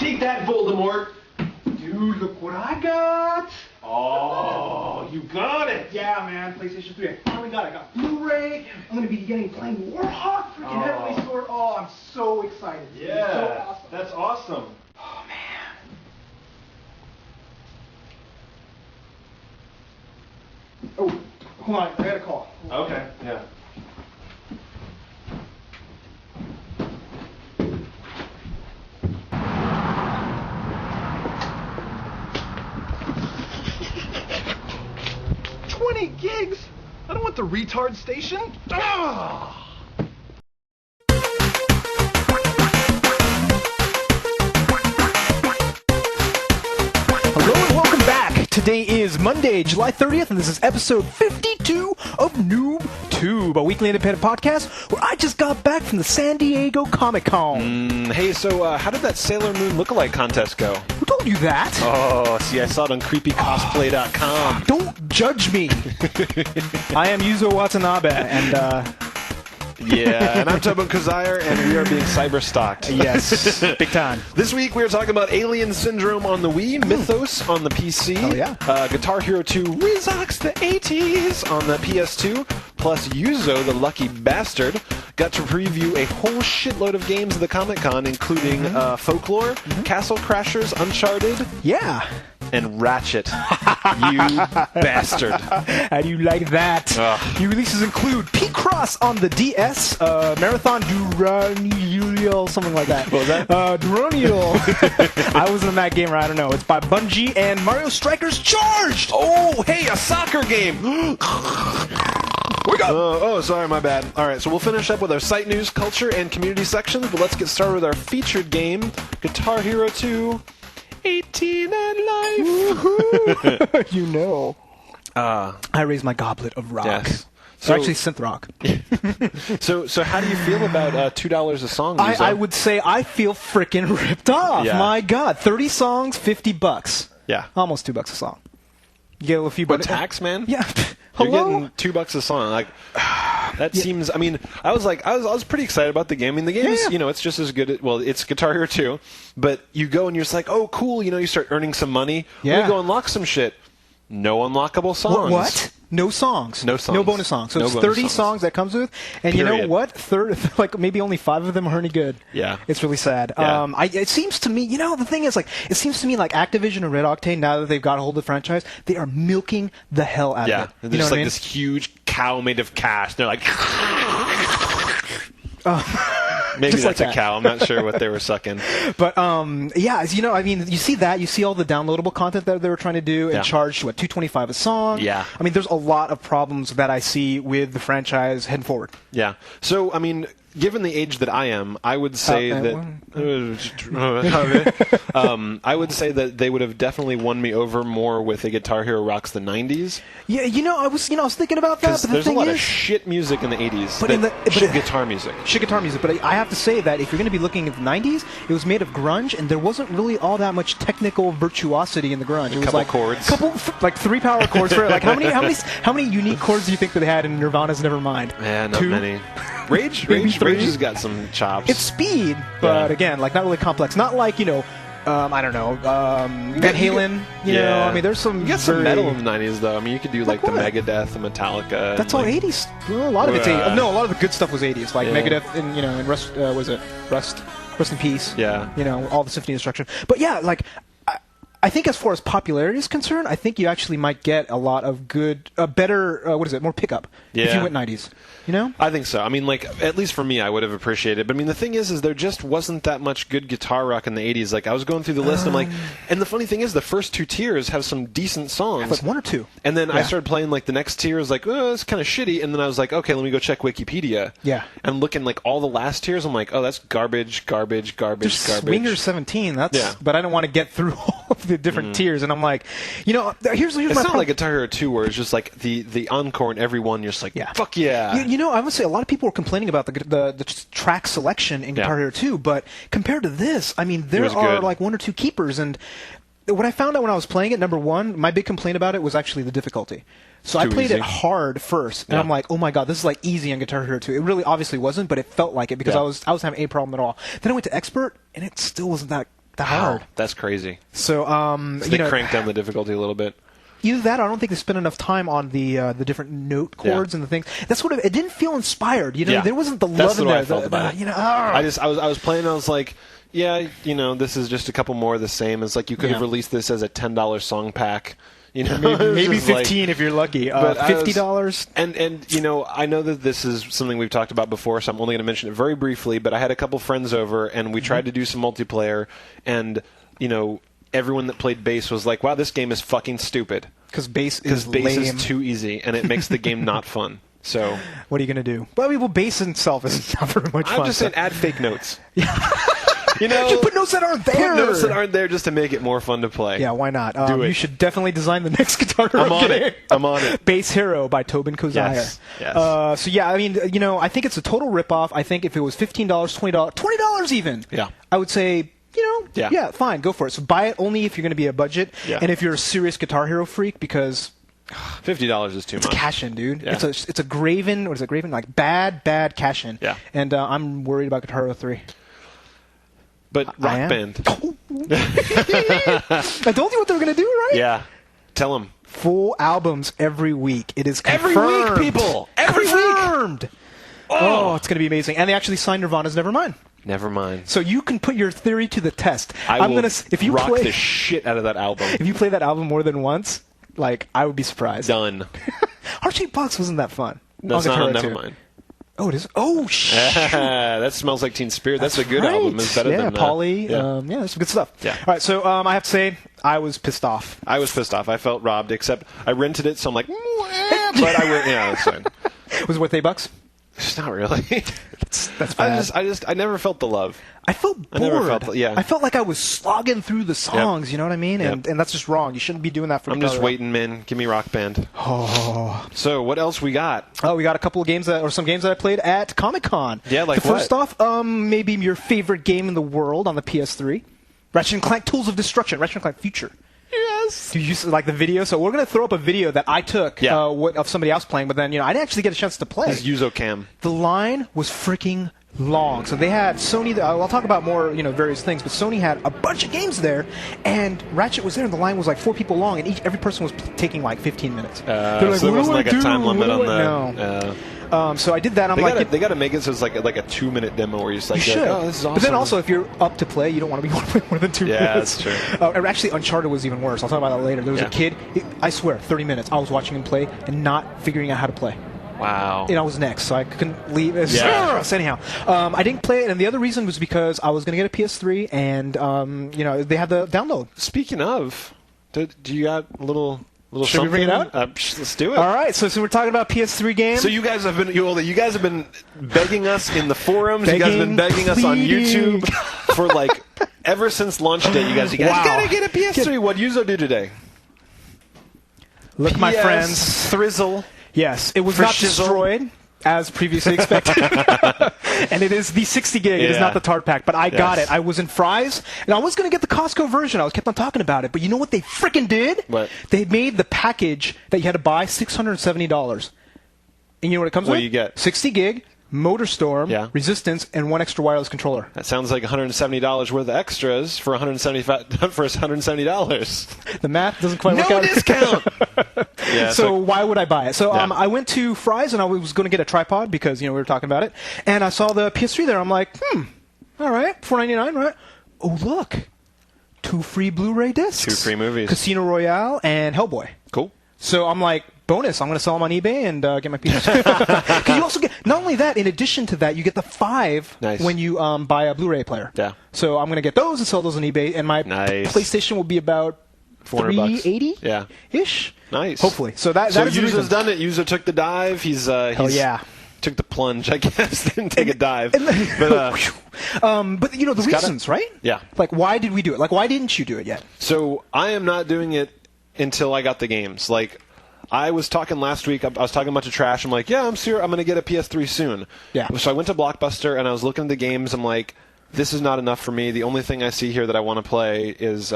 Take that, Voldemort. Dude, look what I got. Oh, you got it. Yeah, man. PlayStation 3. I finally got it. I got Blu-ray. I'm going to be playing Warhawk. Freaking Heavenly Sword. Oh, I'm so excited. Yeah. It's so awesome. That's awesome. Oh, man. Oh, hold on. I got a call. Okay, yeah. Gigs? I don't want the retard station. Ah! Hello and welcome back. Today is Monday, July 30th, and this is episode 52 of NooBTooB, a weekly independent podcast where I just got back from the San Diego Comicon. Hey, so how did that Sailor Moon lookalike contest go? Who told you that? Oh, see, I saw it on creepycosplay.com. Don't judge me. I am Yuzo Watanabe, and Yeah, and I'm Tobin and we are being cyber-stalked. yes, big time. This week we are talking about Alien Syndrome on the Wii, Mythos on the PC, Oh, yeah. Guitar Hero 2 Rezox the 80s on the PS2, plus Yuzo, the lucky bastard, got to preview a whole shitload of games at the Comicon, including Folklore, Castle Crashers, Uncharted, Yeah. and Ratchet. You bastard. How do you like that? Ugh. New releases include Picross on the DS, Marathon Durandal, something like that. What was that? Durandal. I wasn't in that game, or I don't know. It's by Bungie, and Mario Strikers Charged! Oh, hey, a soccer game! We got. Oh, sorry, my bad. All right, so we'll finish up with our site news, culture, and community sections, but let's get started with our featured game, Guitar Hero 2, 18 and Life. You know. I raised my goblet of rock. Yes. So, actually, synth rock. So how do you feel about $2 a song? I would say I feel freaking ripped off. Yeah. My God, 30 songs, $50. Yeah. Almost $2 a song. You get a few But bucks. tax, man? Yeah. You're Hello? getting $2 a song. Like, that seems. I mean, I was pretty excited about the game. I mean, the game is, it's just as good. Well, it's Guitar Hero 2, but you go and you're just like, oh, cool. You start earning some money. Yeah. You go unlock some shit. No unlockable songs. What? No songs. No songs. No bonus songs. So No it's bonus 30 songs. songs that comes with, and you know Period. what? Like maybe only 5 of them are any good. Yeah. It's really sad. Yeah. It seems to me, the thing is, it seems to me like Activision and Red Octane, now that they've got a hold of the franchise, they are milking the hell out Yeah. of it. There's You know just what I mean? this huge cow made of cash. They're like. Maybe Just that's like a that. cow. I'm not sure what they were sucking. But you see that, you see all the downloadable content that they were trying to do and Yeah. charge $2.25 a song. Yeah. I mean, there's a lot of problems that I see with the franchise heading forward. Yeah. So, I mean, given the age that I am, I would say I would say that they would have definitely won me over more with a Guitar Hero Rocks the 90s. Yeah, I was thinking about that. Because But the there's a thing lot is, of shit music in the 80s. But that in the- but shit it- guitar music. shit guitar music, but I have to say that if you're going to be looking at the 90s, it was made of grunge, and there wasn't really all that much technical virtuosity in the grunge. It was couple like chords. like 3 power chords for it. Like how many unique chords do you think that they had in Nirvana's Nevermind? Yeah, not 2? many. Rage Maybe 3? has got some chops. It's speed, but Yeah. again, like not really complex. Not like I don't know, Van Halen. You know, I mean, there's some. You got some very- metal in the 90s, though. I mean, you could do like the what? Megadeth, the Metallica. That's and, all like, 80s. Well, a lot of it's 80s. No, a lot of the good stuff was 80s, like Yeah. Megadeth and and Rust. Was it Rust? Rust in Peace. Yeah. All the Symphony of Destruction. But yeah, like I think as far as popularity is concerned, I think you actually might get a lot of good, better. More pickup if Yeah. you went 90s. You know? I think so. I mean, like, at least for me, I would have appreciated it. But I mean, the thing is there just wasn't that much good guitar rock in the 80s. Like, I was going through the list, I'm like, and the funny thing is, the first 2 tiers have some decent songs. Like 1 or 2. And then I Yeah. started playing, like, the next tier is like, oh, it's kind of shitty. And then I was like, okay, let me go check Wikipedia. Yeah. And looking, like, all the last tiers, I'm like, oh, that's garbage, garbage, garbage, There's garbage. Swingers 17. That's. Yeah. But I don't want to get through all of the different tiers, and I'm like, here's It's my not problem. like Guitar Hero 2 where it's just like the encore and every one, you're just like, Yeah. fuck yeah. I would say a lot of people were complaining about the track selection in Guitar Yeah. Hero 2, but compared to this, I mean, there was are good. like 1 or 2 keepers, and what I found out when I was playing it, number one, my big complaint about it was actually the difficulty. So I Too played easy. it hard first, and Yeah. I'm like, oh my god, this is like easy on Guitar Hero 2. It really obviously wasn't, but it felt like it because Yeah. I was having a problem at all. Then I went to expert, and it still wasn't that that hard. That's crazy. So, So they cranked down the difficulty a little bit. Either that, or I don't think they spent enough time on the different note chords and the things. That's what it didn't feel inspired. There wasn't the love in there. I felt about it. I was playing. I was like, yeah, this is just a couple more of the same. It's like you could have released this as a $10 song pack. Maybe 15 if you're lucky. $50. And I know that this is something we've talked about before, so I'm only going to mention it very briefly. But I had a couple friends over, and we tried to do some multiplayer, and everyone that played bass was like, "Wow, this game is fucking stupid." Because bass is too easy, and it makes the game not fun. So what are you going to do? Well, bass itself is not very much fun. I'm just saying, add fake notes. Just put notes that aren't there. Put notes that aren't there just to make it more fun to play. Yeah, why not? Do it. You should definitely design the next Guitar Hero game. I'm on it. Bass Hero by Tobin and Yuzo. Yes. So yeah, I mean, I think it's a total ripoff. I think if it was $15, $20 even, I would say, fine, go for it. So buy it only if you're going to be a budget, and if you're a serious Guitar Hero freak, because $50 is too much. It's cash in, dude. Yeah. It's a Graven. What is it? Graven? Like bad cash in. Yeah. And I'm worried about Guitar Hero 3. But Rock Band. I told you what they were going to do, right? Yeah. Tell them. Full albums every week. It is confirmed. Every week, people. Every confirmed. week. Oh, it's going to be amazing. And they actually signed Nirvana's Nevermind. Nevermind. So you can put your theory to the test. I'm going to rock the shit out of that album. If you play that album more than once, I would be surprised. Done. Heart-Shaped Box wasn't that fun. That's not on Nevermind. Oh, it is? Oh, shit. That Smells Like Teen Spirit. That's a good album. It's better than Polly. There's some good stuff. Yeah. All right, so I have to say, I was pissed off. I was pissed off. I felt robbed, except I rented it, so I'm like, but I went, that's fine. Was it worth $8? It's not really. That's bad. I never felt the love. I felt bored. I never felt, I felt like I was slogging through the songs, you know what I mean? Yep. And that's just wrong. You shouldn't be doing that for I'm just waiting, man. Give me Rock Band. Oh. So, what else we got? Oh, we got a couple of games some games that I played at Comicon. Yeah, like First off, maybe your favorite game in the world on the PS3. Ratchet and Clank Tools of Destruction. Ratchet and Clank Future. Yes. Do you like the video? So we're going to throw up a video that I took of somebody else playing, but then, I didn't actually get a chance to play. It's Yuzo Cam. The line was freaking long. So they had Sony, I'll talk about more, various things, but Sony had a bunch of games there, and Ratchet was there, and the line was like 4 people long, and every person was taking like 15 minutes. They're like, so there wasn't like a time limit on that? No. So I did that, and they got to make it so it's like a 2-minute demo where you're just like, oh, this is awesome. But then also, if you're up to play, you don't want to be more than 2 minutes. Yeah, that's true. Actually, Uncharted was even worse. I'll talk about that later. There was a kid, I swear, 30 minutes, I was watching him play and not figuring out how to play. Wow. I was next, so I couldn't leave. So anyhow, I didn't play it, and the other reason was because I was going to get a PS3, and they had the download. Speaking of, do you got a little Should we bring it out? Let's do it. All right, so we're talking about PS3 games. So you guys have been begging us in the forums. You guys have been begging us on YouTube for ever since launch day. You guys gotta get a PS3. What'd Yuzo do today? Look, my friends, Thrizzle. Yes, it was not destroyed, as previously expected. And it is the 60 gig. It is not the TARD pack, but I got it. I was in Fry's, and I was going to get the Costco version. I kept on talking about it, but you know what they freaking did? What? They made the package that you had to buy $670. And you know what it comes with? What do you get? 60 gig, MotorStorm, Resistance, and 1 extra wireless controller. That sounds like $170 worth of extras for $170. The math doesn't quite work out. No discount! So why would I buy it? So I went to Fry's, and I was going to get a tripod because we were talking about it, and I saw the PS3 there. I'm like, all right, $4.99, right? Oh, look, 2 free Blu-ray discs, 2 free movies, Casino Royale and Hellboy. Cool. So I'm like, bonus, I'm going to sell them on eBay and get my PS3. Because you also get, not only that, in addition to that, you get the 5 when you buy a Blu-ray player. Yeah. So I'm going to get those and sell those on eBay, and my PlayStation will be about $380. Yeah. Ish. Nice. Hopefully. So Yuzo's done it. Yuzo took the dive. He's took the plunge, I guess. Didn't take a dive. But the reasons, right? Yeah. Like, why did we do it? Like, why didn't you do it yet? So I am not doing it until I got the games. Like, I was talking last week, I was talking a bunch of trash. I'm like, yeah, I'm going to get a PS3 soon. Yeah. So I went to Blockbuster, and I was looking at the games. I'm like, this is not enough for me. The only thing I see here that I want to play is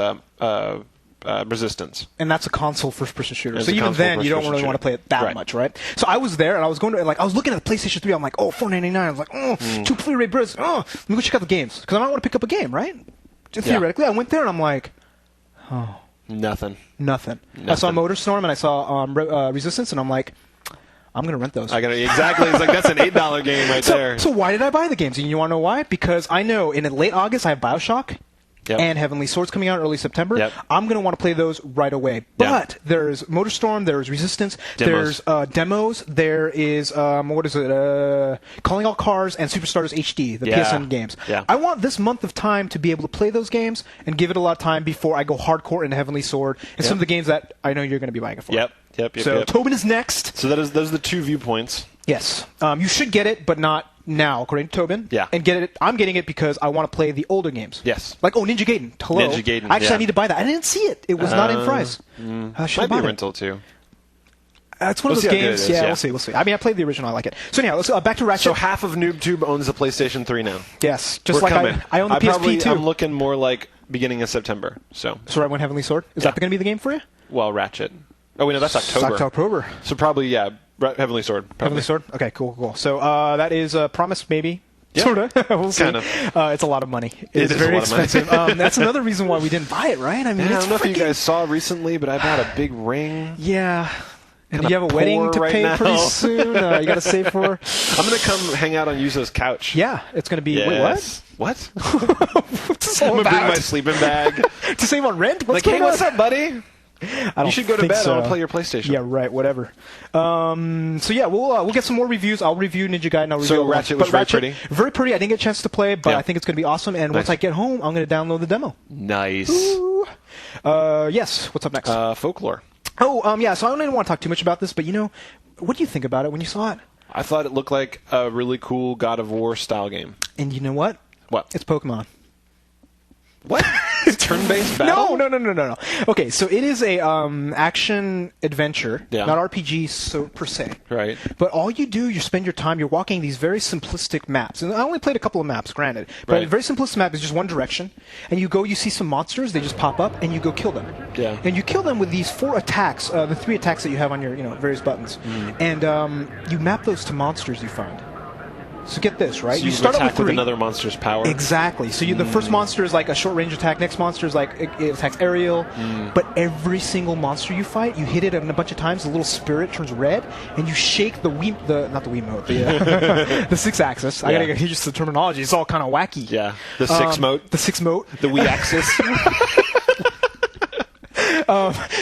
Resistance. And that's a console first-person shooter. So even then, you don't really want to play it that much, right? So I was there, and I was going to, I was looking at the PlayStation 3. I'm like, $4.99. I was like, 2 Blu-ray bros. Let me go check out the games. Because I might want to pick up a game, right? theoretically. I went there and I'm like, oh. Nothing. I saw MotorStorm and I saw Resistance and I'm like, I'm going to rent those. Exactly. It's like, that's an $8 game right there. So why did I buy the games? And you want to know why? Because I know in late August I have BioShock. Yep. And Heavenly Swords coming out early September. Yep. I'm going to want to play those right away. But there's MotorStorm, there's Resistance, there's demos, there is, Calling All Cars, and Superstars HD, the PSN games. Yeah. I want this month of time to be able to play those games and give it a lot of time before I go hardcore into Heavenly Sword and some of the games that I know you're going to be buying it for. Yep. So Tobin is next. So those are the two viewpoints. Yes. You should get it, but not now, according to Tobin. Yeah. And get it. I'm getting it because I want to play the older games. Yes. Like, Ninja Gaiden. Hello. Ninja Gaiden, Actually, I need to buy that. I didn't see it. It was not in price. Might be a rental, too. It's one of those games. Yeah, we'll see. I mean, I played the original. I like it. So anyhow, let's back to Ratchet. So half of NooBTooB owns the PlayStation 3 now. Yes. Just We're like coming. I own the PSP, too. I'm looking more like beginning of September. So right when Heavenly Sword? Is that going to be the game for you? Well, Ratchet. Oh, wait, no, that's October. It's October. So probably, Heavenly Sword. Probably. Heavenly Sword? Okay, cool. So that is a promise, maybe. Yeah. Sort of. We'll see. Kind of. It's a lot of money. It is very a lot of money. expensive. That's another reason why we didn't buy it, right? I mean, I it's don't know if you guys saw recently, but I bought a big ring. Yeah. And Kinda you have a wedding to poor pay right pretty now. soon. You got to save for. I'm going to come hang out on Yuzo's couch. Yeah, it's going to be. Yes. Wait, What? what's this I'm all going to bring about? my sleeping bag. To save on rent? What's Like, going hey, on? what's up, buddy? I don't You should go to think bed. so. I want to play your PlayStation. Yeah, right. Whatever. So yeah, we'll get some more reviews. I'll review Ninja Gaiden. I'll review Ratchet was very pretty. Very pretty. I didn't get a chance to play, but Yeah. I think it's going to be awesome. And once Nice. I get home, I'm going to download the demo. Nice. Ooh. Yes. What's up next? Folklore. Yeah. So I don't want to talk too much about this, but what do you think about it when you saw it? I thought it looked like a really cool God of War style game. And you know what? What? It's Pokemon. What? It's turn-based battle? No. Okay, so it is a action adventure, Yeah. not RPG per se. Right. But all you do, you spend your time, you're walking these very simplistic maps. And I only played a couple of maps, granted. But Right. a very simplistic map is just one direction. And you go, you see some monsters, they just pop up, and you go kill them. Yeah. And you kill them with these 4 attacks, the 3 attacks that you have on your various buttons. And you map those to monsters you find. So get this, right? So you start attack out with 3. another monster's power. Exactly. So the first monster is like a short range attack. Next monster is like it attacks aerial. But every single monster you fight, you hit it a bunch of times. The little spirit turns red, and you shake the the 6-axis. I gotta get used to the terminology. It's all kind of wacky. Yeah. The 6-mote. The 6-mote. The Wii axis.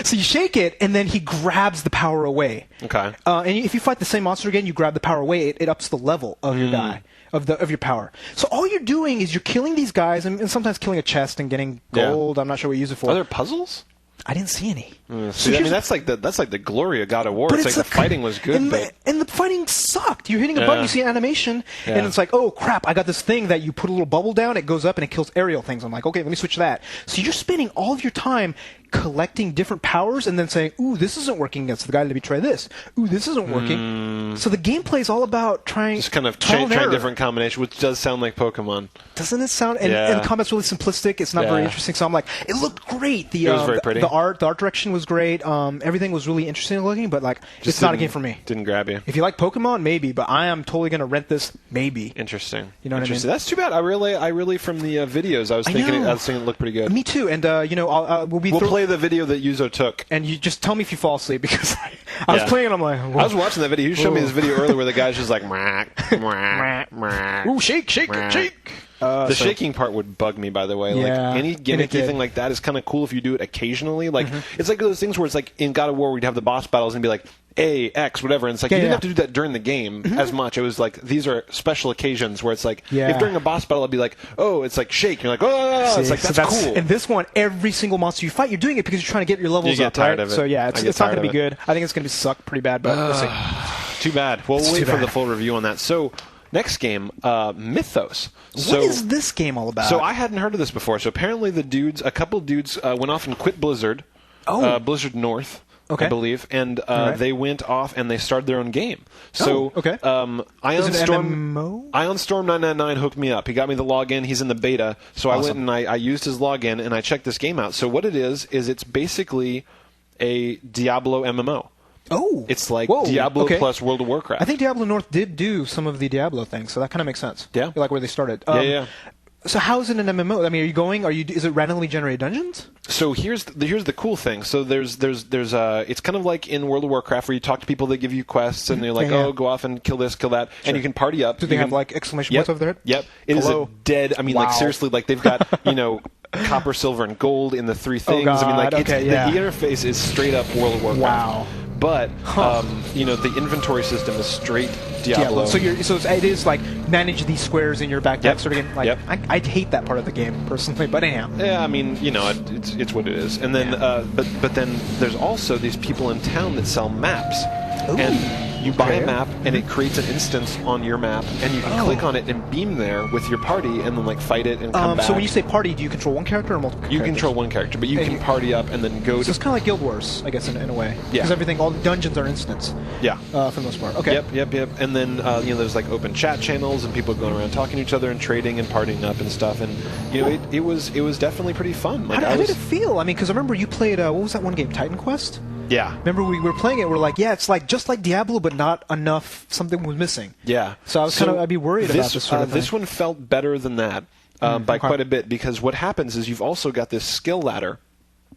So you shake it, and then he grabs the power away. Okay. And if you fight the same monster again, you grab the power away. It ups the level of your guy, of your power. So all you're doing is you're killing these guys, and sometimes killing a chest and getting gold. I'm not sure what you use it for. Are there puzzles? I didn't see any. See, I mean, that's like the glory of God of War. But It's like the fighting was good, and the fighting sucked. You're hitting a button, you see an animation, and it's like, oh crap! I got this thing that you put a little bubble down, it goes up and it kills aerial things. I'm like, okay, let me switch that. So you're spending all of your time collecting different powers and then saying, ooh, this isn't working against the guy. Let me try this. Ooh, this isn't working. So the gameplay is all about trying just kind of trial and trying error. different combinations, which does sound like Pokemon. Doesn't it sound? And the combat's really simplistic. It's not very interesting. So I'm like, it looked great. It was very pretty. The art direction was great. Everything was really interesting looking, but like, it's not a game for me. Didn't grab you. If you like Pokemon, maybe, but I am totally going to rent this, maybe. Interesting. You know what I mean? That's too bad. I really from the videos, I was thinking it looked pretty good. Me too. And we'll play the video that Yuzo took. And you just tell me if you fall asleep, because I was playing and I'm like, whoa. I was watching that video. You showed me this video earlier where the guy's just like, ooh, shake. The shaking part would bug me, by the way. Like any gimmicky thing like that is kind of cool if you do it occasionally. Like it's like those things where it's like in God of War where you'd have the boss battles and be like A, X, whatever. And it's like you didn't have to do that during the game as much. It was like these are special occasions where it's like if during a boss battle it'd be like, oh, it's like shake. You're like, oh, it's like that's cool. And this one, every single monster you fight, you're doing it because you're trying to get your levels you get up. Tired right? of it. So yeah, it's not going to be good. I think it's going to suck pretty bad, but we'll see. Too bad. Well, we'll wait for the full review on that. So. Next game, Mythos. What is this game all about? So I hadn't heard of this before. So apparently a couple dudes went off and quit Blizzard. Blizzard North, I believe. And they went off and they started their own game. So Ion Storm 999 hooked me up. He got me the login. He's in the beta. So I went and I used his login and I checked this game out. So what it is it's basically a Diablo MMO. Oh, it's like Diablo plus World of Warcraft. I think Diablo North did do some of the Diablo things, so that kind of makes sense. Yeah, like where they started. So how is it an MMO? I mean, is it randomly generated dungeons? So here's the cool thing. So there's it's kind of like in World of Warcraft where you talk to people that give you quests and they're like, Yeah. oh, go off and kill this, kill that, and you can party up. Do they have like exclamation points over their head? Yep. It is Hello? a dead. I mean, like Wow. seriously, like they've got copper, silver, and gold in the three things. I mean, like God, okay, yeah. the interface is straight up World of Warcraft. Wow. But the inventory system is straight Diablo. So it is like manage these squares in your backpack Yep. sort of game. Like Yep. I hate that part of the game personally, but anyhow. Yeah, I mean, it's what it is. And then, but then there's also these people in town that sell maps, Ooh. and you buy Okay. a map, and it creates an instance on your map, and you can click on it and beam there with your party, and then like fight it and come back. So when you say party, do you control one character or multiple you characters? control one character, but you And can you- party up and then go So to. it's kind of like Guild Wars, I guess, in a way. Yeah. Because all the dungeons are instants. Yeah. For the most part. Okay. Yep. And then there's like open chat channels and people going around talking to each other and trading and partying up and stuff. And it was definitely pretty fun. Like, How did it feel? I mean, because I remember you played what was that one game, Titan Quest? Yeah. Remember we were playing it. We're like, yeah, it's like just like Diablo, but not enough. Something was missing. Yeah. So I was I'd be worried about this sort of thing. This one felt better than that by quite a bit because what happens is you've also got this skill ladder,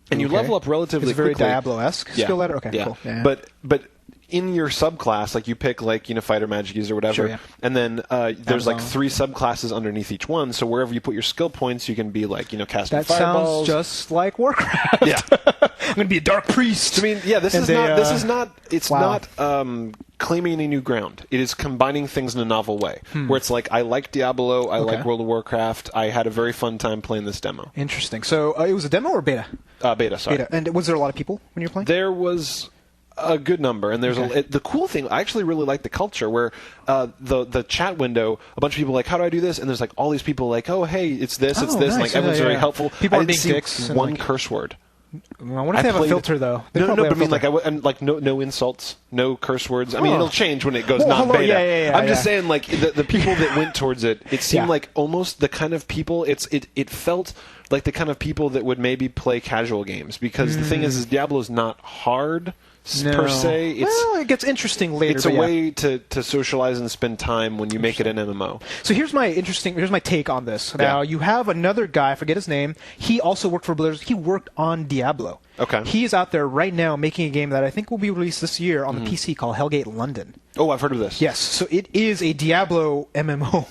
and you Okay. level up relatively It's very quickly. Diablo-esque skill ladder. Okay, yeah. cool. Yeah. But in your subclass, like you pick fighter, magic user, whatever, Sure, yeah. and then there's like Amazon. 3 subclasses underneath each one. So wherever you put your skill points, you can be like casting that fireballs. sounds just like Warcraft. Yeah. I'm gonna be a dark priest. I mean, yeah, this And is they, not. This is not. It's wow. not claiming any new ground. It is combining things in a novel way, where it's like I like Diablo, I like World of Warcraft. I had a very fun time playing this demo. Interesting. So it was a demo or beta? Beta, sorry. Beta. And was there a lot of people when you were playing? There was a good number, and there's the cool thing. I actually really like the culture where the chat window, a bunch of people are like, how do I do this? And there's like all these people like, oh hey, it's this, it's Oh, this. nice. And, like everyone's Yeah, very yeah. helpful. People I aren't didn't being see dicks and, one like- curse word. I wonder if they have a filter though. They No, probably but have I mean, a filter. and like no insults, no curse words. I mean, Oh. it'll change when it goes Well, non-beta. hello, yeah, I'm just yeah. saying, like the people that went towards it, it seemed Yeah. like almost the kind of people. It felt like the kind of people that would maybe play casual games because the thing is Diablo's not hard per se. It's well, it gets interesting later. it's a but yeah. way to socialize and spend time when you make it an MMO. So here's my take on this. Now you have another guy, I forget his name. He also worked for Blizzard. He worked on Diablo. Okay. He is out there right now making a game that I think will be released this year on the PC called Hellgate London. Oh, I've heard of this. Yes, so it is a Diablo MMO.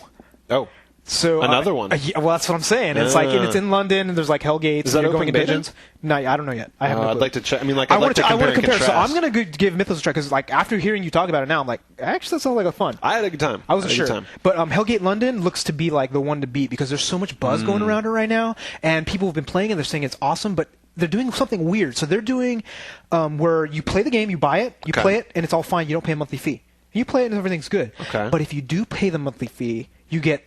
Oh, So Another one. Yeah, well, that's what I'm saying. It's like it's in London, and there's like Hellgates. Is that and you're open going in beta? dungeons. No, I don't know yet. I have no I'd clue. like to check. I mean, like I I'd like want to to compare and compare. So I'm contrast. going to give Mythos a try because, like, after hearing you talk about it now, I'm like, actually, that sounds like a fun. I had a good time. I wasn't had a sure, good time. but Hellgate London looks to be like the one to beat because there's so much buzz going around it right now, and people have been playing it. They're saying it's awesome, but they're doing something weird. So they're doing where you play the game, you buy it, you Okay. play it, and it's all fine. You don't pay a monthly fee. You play it and everything's good. Okay. But if you do pay the monthly fee, you get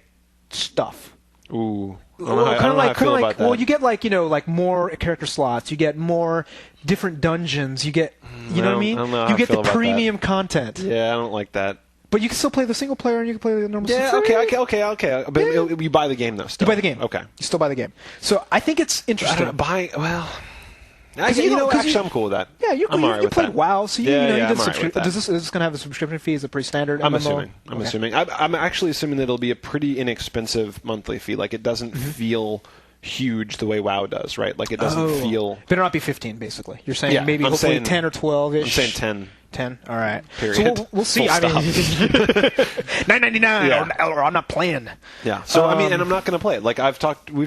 stuff. Ooh. I Well, don't know how I feel about that. well, you get like more character slots. You get more different dungeons. You get, you know what I mean? I don't know how You I get feel the about that. premium content. Yeah, I don't like that. But you can still play the single player and you can play the normal. Yeah, free. okay. But you buy the game though. Still. You buy the game. Okay. You still buy the game. So I think it's I interesting. don't know, well. you know, 'cause Actually, you- I'm cool with that. Yeah, you I'm alright with played that. WoW, so you, Yeah, you know, yeah, you I'm did alright with that. is this going to have a subscription fee? Is it pretty standard? I'm MMO? assuming. I'm assuming. I'm actually assuming that it'll be a pretty inexpensive monthly fee. Like it doesn't feel huge the way WoW does, right? Like it doesn't feel. Better not be 15, basically. You're saying Yeah, maybe I'm hopefully saying- 10 or 12-ish. I'm saying 10. 10. All right. Period. So we'll see. Full I mean, $9.99 Yeah. or I'm not playing. Yeah. So I mean, and I'm not going to play it. Like we've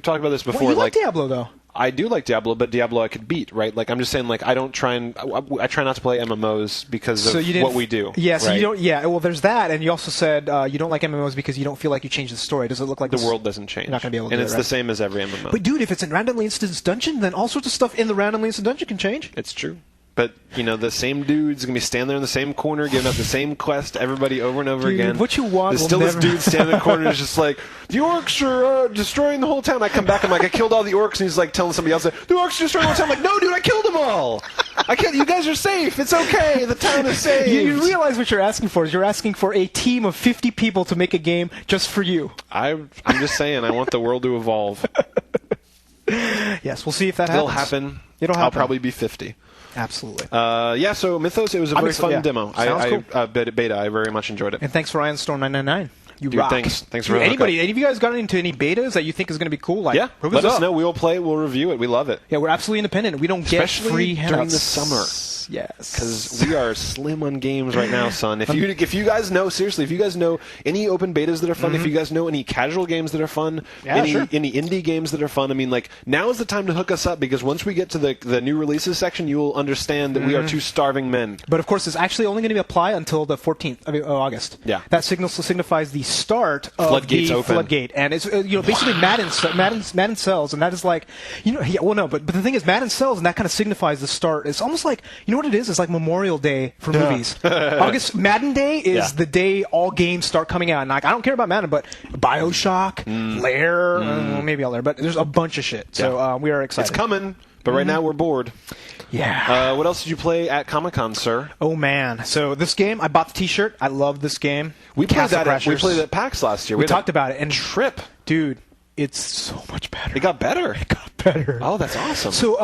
talked about this before. Well, you like like Diablo though. I do like Diablo, but Diablo I could beat, right? Like I'm just saying, like I try not to play MMOs because of what we do. Yeah, so right? you don't. Yeah, well, there's that, and you also said you don't like MMOs because you don't feel like you change the story. Does it look like The world doesn't change. You're not gonna be able to and do it's it, the right? same as every MMO. But dude, if it's a randomly instanced dungeon, then all sorts of stuff in the randomly instanced dungeon can change. It's true. But, the same dude's going to be standing there in the same corner, giving up the same quest to everybody over and over Dude, again. what you want There's will still never- this dude standing in the corner who's just like, the orcs are destroying the whole town. I come back, I'm like, I killed all the orcs. And he's like telling somebody else, the orcs are destroying the whole town. I'm like, no, dude, I killed them all. I can't. You guys are safe. It's okay. The town is safe. You realize what you're asking for is you're asking for a team of 50 people to make a game just for you. I'm just saying, I want the world to evolve. Yes, we'll see if that happens. It'll happen. It'll happen. I'll probably be 50. Absolutely. So Mythos, it was a very fun demo. Sounds cool. Beta, I very much enjoyed it. And thanks for Iron Storm 999. You Dude, rock. thanks for Dude, hooking anybody, up. any of you guys got into any betas that you think is going to be cool? Like, Yeah, hook let us up. know. We will play it. We'll review it. We love it. Yeah, we're absolutely independent. We don't Especially get free during handouts the summer. Yes, Because we are slim on games right now, son. If you guys know, seriously, if you guys know any open betas that are fun, if you guys know any casual games that are fun, any indie games that are fun, I mean, like, now is the time to hook us up, because once we get to the new releases section, you will understand that we are two starving men. But of course, it's actually only going to be applied until the 14th of August. Yeah. That signifies the start of Floodgates the open. floodgate, and it's basically Madden sells, and that is like but the thing is, Madden sells, and that kind of signifies the start. It's almost like, you know what it is? It's like Memorial Day for movies. Madden Day is the day all games start coming out. And like, I don't care about Madden, but BioShock, Lair, maybe Lair, but there's a bunch of shit. So we are excited. It's coming, but right now we're bored. Yeah. What else did you play at Comicon, sir? Oh man! So this game, I bought the T-shirt. I love this game. We played Castle that. We Crashers. played at PAX last year. We had talked a about it, and trip, dude, it's so much better. It got better. It got better. Oh, that's awesome. So,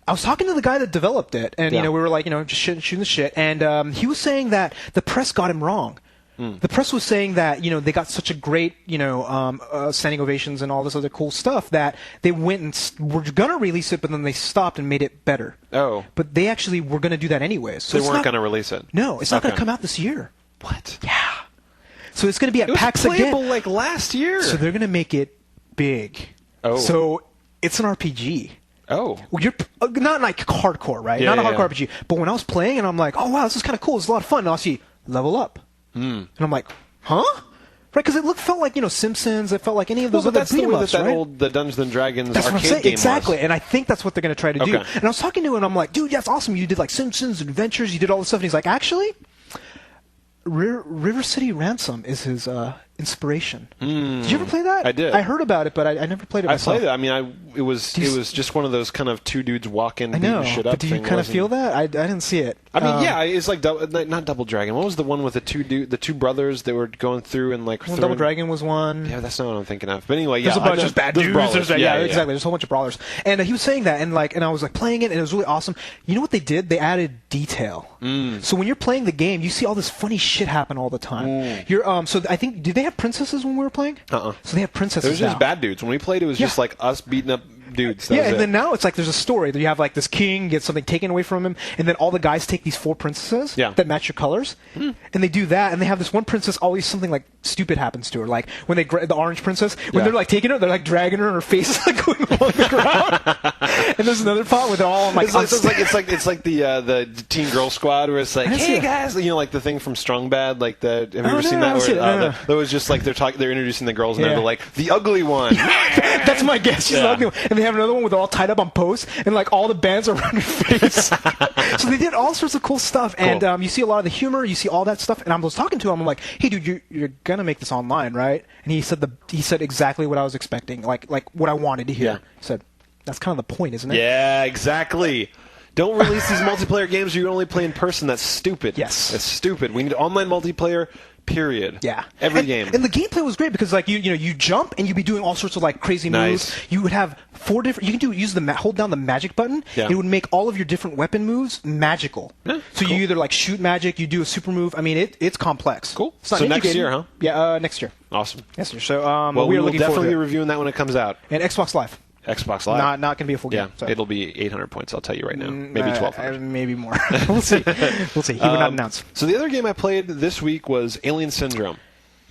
I was talking to the guy that developed it, and we were like, just shooting the shit, and he was saying that the press got him wrong. The press was saying that they got such a great standing ovations and all this other cool stuff that they went and were gonna release it, but then they stopped and made it better. Oh, but they actually were gonna do that anyways. So they weren't gonna release it. No, it's not gonna come out this year. What? Yeah. So it's gonna be at PAX again. It was playable like last year. So they're gonna make it big. Oh. So it's an RPG. Oh. Well, you're not like hardcore, right? Yeah, not a yeah, hardcore RPG. But when I was playing, and I'm like, oh wow, this is kind of cool. It's a lot of fun. And I'll see level up, and I'm like, huh? Right? Because it felt like Simpsons. It felt like any of those other that's the beat 'em way ups, that right? old the Dungeons and Dragons That's what I'm arcade saying. game Exactly, was. and I think that's what they're going to try to do. Okay. And I was talking to him, and I'm like, dude, that's awesome. You did like Simpsons Adventures. You did all this stuff. And he's like, actually, River City Ransom is his inspiration. Did you ever play that? I did. I heard about it, but I never played it myself. I played it. I mean, it was just one of those kind of two dudes walking, beating shit up. But do you kind of feel that? I didn't see it. I mean, yeah, it's like not Double Dragon. What was the one with the two brothers that were going through and like? Double Dragon was one. Yeah, that's not what I'm thinking of. But anyway, yeah, there's a bunch of bad dudes. brawlers. Yeah, exactly. There's a whole bunch of brawlers, and he was saying that, and I was like playing it, and it was really awesome. You know what they did? They added detail. So when you're playing the game, you see all this funny shit happen all the time. You're so I think did they have princesses when we were playing? So they have princesses. It was just now. bad dudes. When we played, it was just like us beating up dudes. That was and it. then now it's like there's a story that you have like this king gets something taken away from him, and then all the guys take these 4 princesses that match your colors, and they do that, and they have this one princess always something like stupid happens to her, like when the orange princess when they're like taking her, they're like dragging her, and her face is like going along the ground. And there's another part where they're all like it's like the Teen Girl Squad where it's like, hey guys, like the thing from Strong Bad, like the have you ever seen that? Where that was just like they're introducing the girls and they're like the ugly one. That's my guess. She's the ugly one. And they have another one where they're all tied up on posts, and like all the bands are around her face. So they did all sorts of cool stuff, and you see a lot of the humor, you see all that stuff. And I was talking to him, I'm like, hey dude, you're gonna make this online, right? And he said exactly what I was expecting, like what I wanted to hear. He said, that's kind of the point, isn't it? Yeah, exactly. Don't release these multiplayer games where you only play in person. That's stupid. Yes. That's stupid. We need online multiplayer. Period. Yeah. Every game. And the gameplay was great because like you jump and you'd be doing all sorts of like crazy moves. You would have 4 different. You can hold down the magic button. Yeah. It would make all of your different weapon moves magical. Yeah, so you either like shoot magic, you do a super move. I mean, it's complex. Cool. It's not So Ninja next Gaiden. year, huh? Yeah, next year. Awesome. Next year. So well, we are will looking forward definitely to be it. reviewing that when it comes out. And Xbox Live. Xbox Live. Not going to be a full Yeah, game. So. it'll be 800 points. I'll tell you right now. Maybe 1,200. Maybe more. We'll see. We'll see. He would not announce. So the other game I played this week was Alien Syndrome.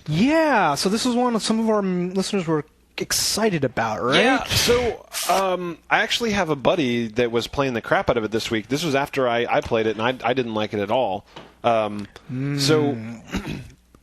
Yeah. So this was one some of our listeners were excited about, right? Yeah. So I actually have a buddy that was playing the crap out of it this week. This was after I played it, and I didn't like it at all. So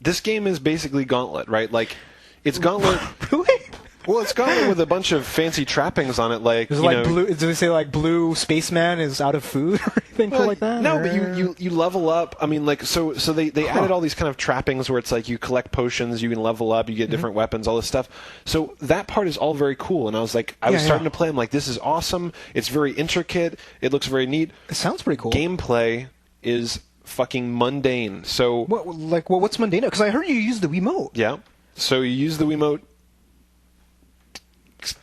this game is basically Gauntlet, right? Like it's Gauntlet. Really? Well, it's Gauntlet with a bunch of fancy trappings on it, like Is it like blue? Do they say like blue spaceman is out of food or anything cool like that? No, or? but you level up. I mean, like so they added all these kind of trappings where it's like you collect potions, you can level up, you get different weapons, all this stuff. So that part is all very cool. And I was like, I was starting to play. I'm like, this is awesome. It's very intricate. It looks very neat. It sounds pretty cool. Gameplay is fucking mundane. So what's mundane? Because I heard you use the Wiimote. Yeah. So you use the Wiimote.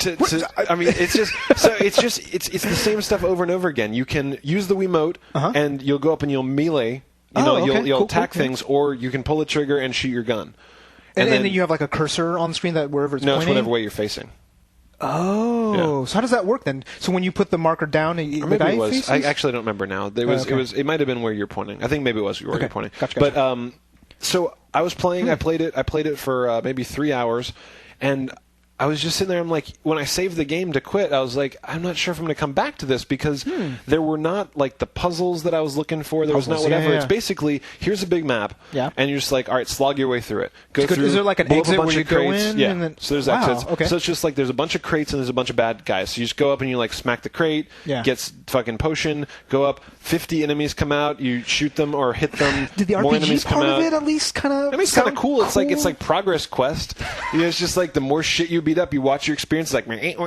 I mean, it's the same stuff over and over again. You can use the Wiimote, and you'll go up and you'll melee. You'll attack things, or you can pull the trigger and shoot your gun. And then you have like a cursor on the screen that wherever it's no, pointing? it's whatever way you're facing. Oh, Yeah. so how does that work then? So when you put the marker down, the Or maybe guy it was. faces? I actually don't remember now. There was. okay. It might have been where you're pointing. I think maybe it was where you're pointing. Gotcha. But so I was playing. I played it for maybe 3 hours, and I was just sitting there. I'm like, when I saved the game to quit, I was like, I'm not sure if I'm going to come back to this because there were not like the puzzles that I was looking for. There was not Puzzles, whatever. yeah. It's basically here's a big map, Yeah. and you're just like, all right, slog your way through it. Go Is through. there like an blow up a exit bunch where you of go crates. in Yeah. and then- So there's Wow, exits. okay. So it's just like there's a bunch of crates and there's a bunch of bad guys. So you just go up and you like smack the crate. Yeah. Gets fucking potion. Go up. 50 enemies come out. You shoot them or hit them. Did the more RPG enemies come part out. of it at least kind of? I mean, it's kind of cool. It's like progress quest. You know, it's just like the more shit you beat up, you watch your experience. Like, you know,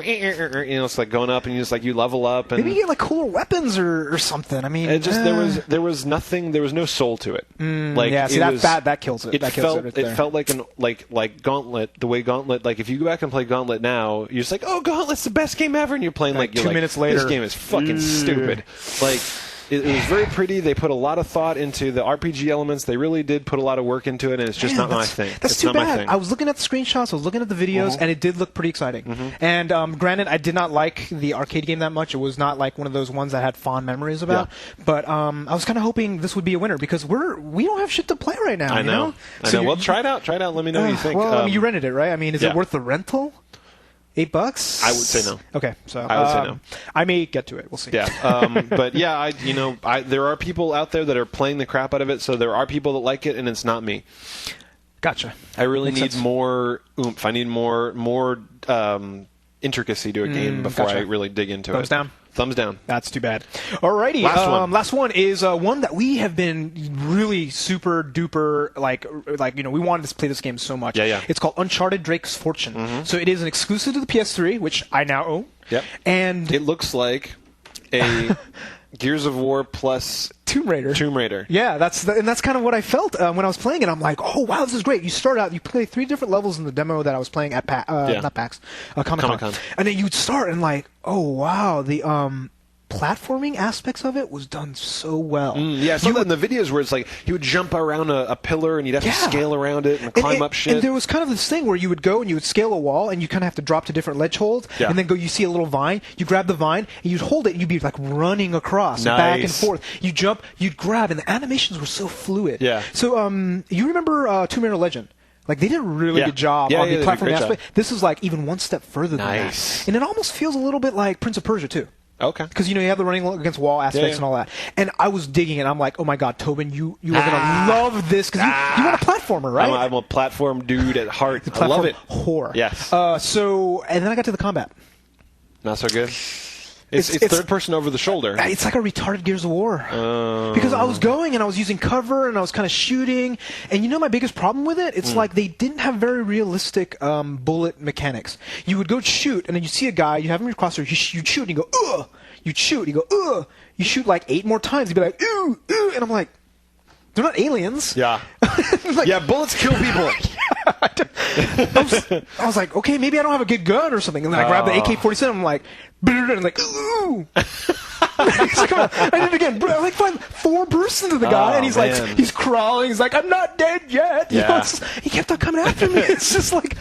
it's like going up and you just like you level up and Maybe you get like cooler weapons or something. I mean, it just there was nothing. There was no soul to it. Like yeah, see it that kills it. That kills felt right there. it felt like like Gauntlet. The way Gauntlet, like if you go back and play Gauntlet now, you're just like, oh, Gauntlet's the best game ever, and you're playing like 2 minutes later, this game is fucking stupid. Like. It was very pretty. They put a lot of thought into the RPG elements. They really did put a lot of work into it, and it's just not my thing. That's it's too not my bad. thing. I was looking at the screenshots, I was looking at the videos, and it did look pretty exciting. And granted, I did not like the arcade game that much. It was not like one of those ones that I had fond memories about. Yeah. But I was kind of hoping this would be a winner because we don't have shit to play right now. I you know. I So know. you- Well, try it out. Try it out. Let me know what you think. Well, I mean, you rented it, right? I mean, is yeah. it worth the rental? $8? I would say no. Okay, so I would say no. I may get to it. We'll see. Yeah, but yeah, there are people out there that are playing the crap out of it. So there are people that like it, and it's not me. Gotcha. I really Makes need sense. more oomph. I need more intricacy to a game before gotcha. I really dig into Thumbs it. down? Thumbs down. That's too bad. Alrighty, last one is one that we have been really super duper like we wanted to play this game so much. Yeah. It's called Uncharted Drake's Fortune. So it is an exclusive to the PS3, which I now own. Yep. And It looks like a Gears of War plus Tomb Raider. Yeah, and that's kind of what I felt when I was playing it. I'm like, oh wow, this is great. You start out, you play 3 different levels in the demo that I was playing at not PAX, Comicon, and then you'd start and like, oh wow, the platforming aspects of it was done so well. Yeah, I saw that in the videos where it's like he would jump around a pillar and you'd have to scale around it and climb up shit. And there was kind of this thing where you would go and you would scale a wall and you kind of have to drop to different ledge holds and then go. You see a little vine, you grab the vine and you'd hold it. And you'd be like running across back and forth. You jump, you'd grab, and the animations were so fluid. Yeah. So you remember Tomb Raider Legend? Like they did a really good job on the platform aspect. This is like even one step further than that, and it almost feels a little bit like Prince of Persia too. Okay. Because you have the running against wall aspects and all that, and I was digging it. I'm like, oh my god, Tobin, you are gonna love this because you want a platformer, right? I'm a platform dude at heart. I love it. Whore. Yes. And then I got to the combat. Not so good. It's third person over the shoulder. It's like a retarded Gears of War. Because I was going and I was using cover and I was kind of shooting, and you know my biggest problem with it? It's like they didn't have very realistic bullet mechanics. You would go shoot and then you see a guy, you have him in your crosshair, you'd shoot and you go, ugh! You'd shoot, you go, ugh! You shoot like 8 more times, you'd be like, ooh, ooh! And I'm like, they're not aliens. Yeah. Like, yeah, bullets kill people. I was like, okay, maybe I don't have a good gun or something. And then I grabbed the AK-47. I'm like, and I'm like, ooh. Come on. I did it again. I like 4 bursts into the guy, and he's like, he's crawling. He's like, I'm not dead yet. Yeah. You know, he kept on coming after me. It's just like.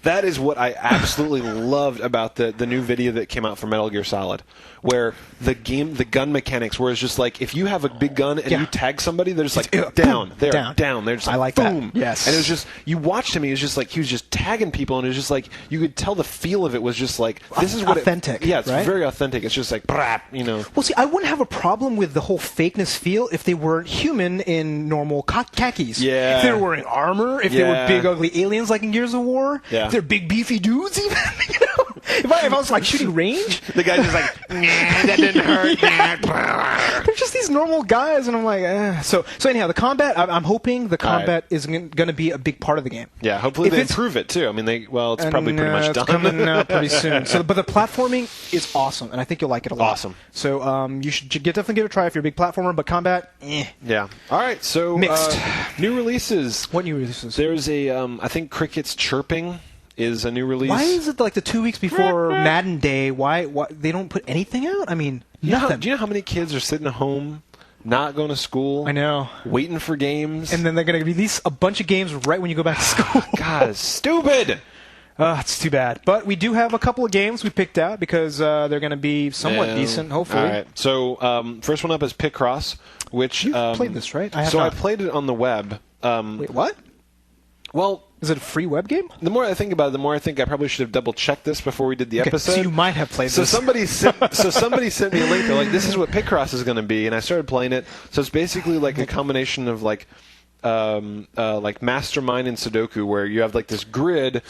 That is what I absolutely loved about the new video that came out for Metal Gear Solid, where the gun mechanics, where it's just like if you have a big gun and you tag somebody, they're just like down. They're down. They're just like, I like boom. that. Yes. And it was just, you watched him, he was just like, he was just tagging people, and it was just like, you could tell the feel of it was just like, this is what authentic. Yeah, it's right? very authentic. It's just like, you know. Well, see, I wouldn't have a problem with the whole fakeness feel if they weren't human in normal khakis. Yeah. If they were wearing armor, if they were big, ugly aliens like in Gears of War, if they're big, beefy dudes even, you know? If I was like shooting range. The guy's just like, nah, that didn't hurt. They're just these normal guys, and I'm like, eh. So anyhow, the combat, I'm hoping the combat is going to be a big part of the game. Yeah, hopefully they improve it too. I mean, it's probably pretty much done. It's coming out pretty soon. But the platforming is awesome, and I think you'll like it a lot. Awesome. So you should definitely give it a try if you're a big platformer, but combat, Yeah. All right, so mixed. New releases. What new releases? There's I think Cricket's Chirping is a new release. Why is it like the 2 weeks before Madden Day? Why they don't put anything out? I mean, nothing. Do you know how many kids are sitting at home not going to school. I know. Waiting for games. And then they're going to release a bunch of games right when you go back to school. God, it's stupid. It's too bad. But we do have a couple of games we picked out because they're going to be somewhat decent, hopefully. All right. So, first one up is Picross, which... You've played this, right? I have so not. I played it on the web. Wait, what? Well... Is it a free web game? The more I think about it, the more I think I probably should have double-checked this before we did the episode. So you might have played so this. Somebody sent me a link. They're like, this is what Picross is going to be. And I started playing it. So it's basically like a combination of like Mastermind and Sudoku, where you have like this grid,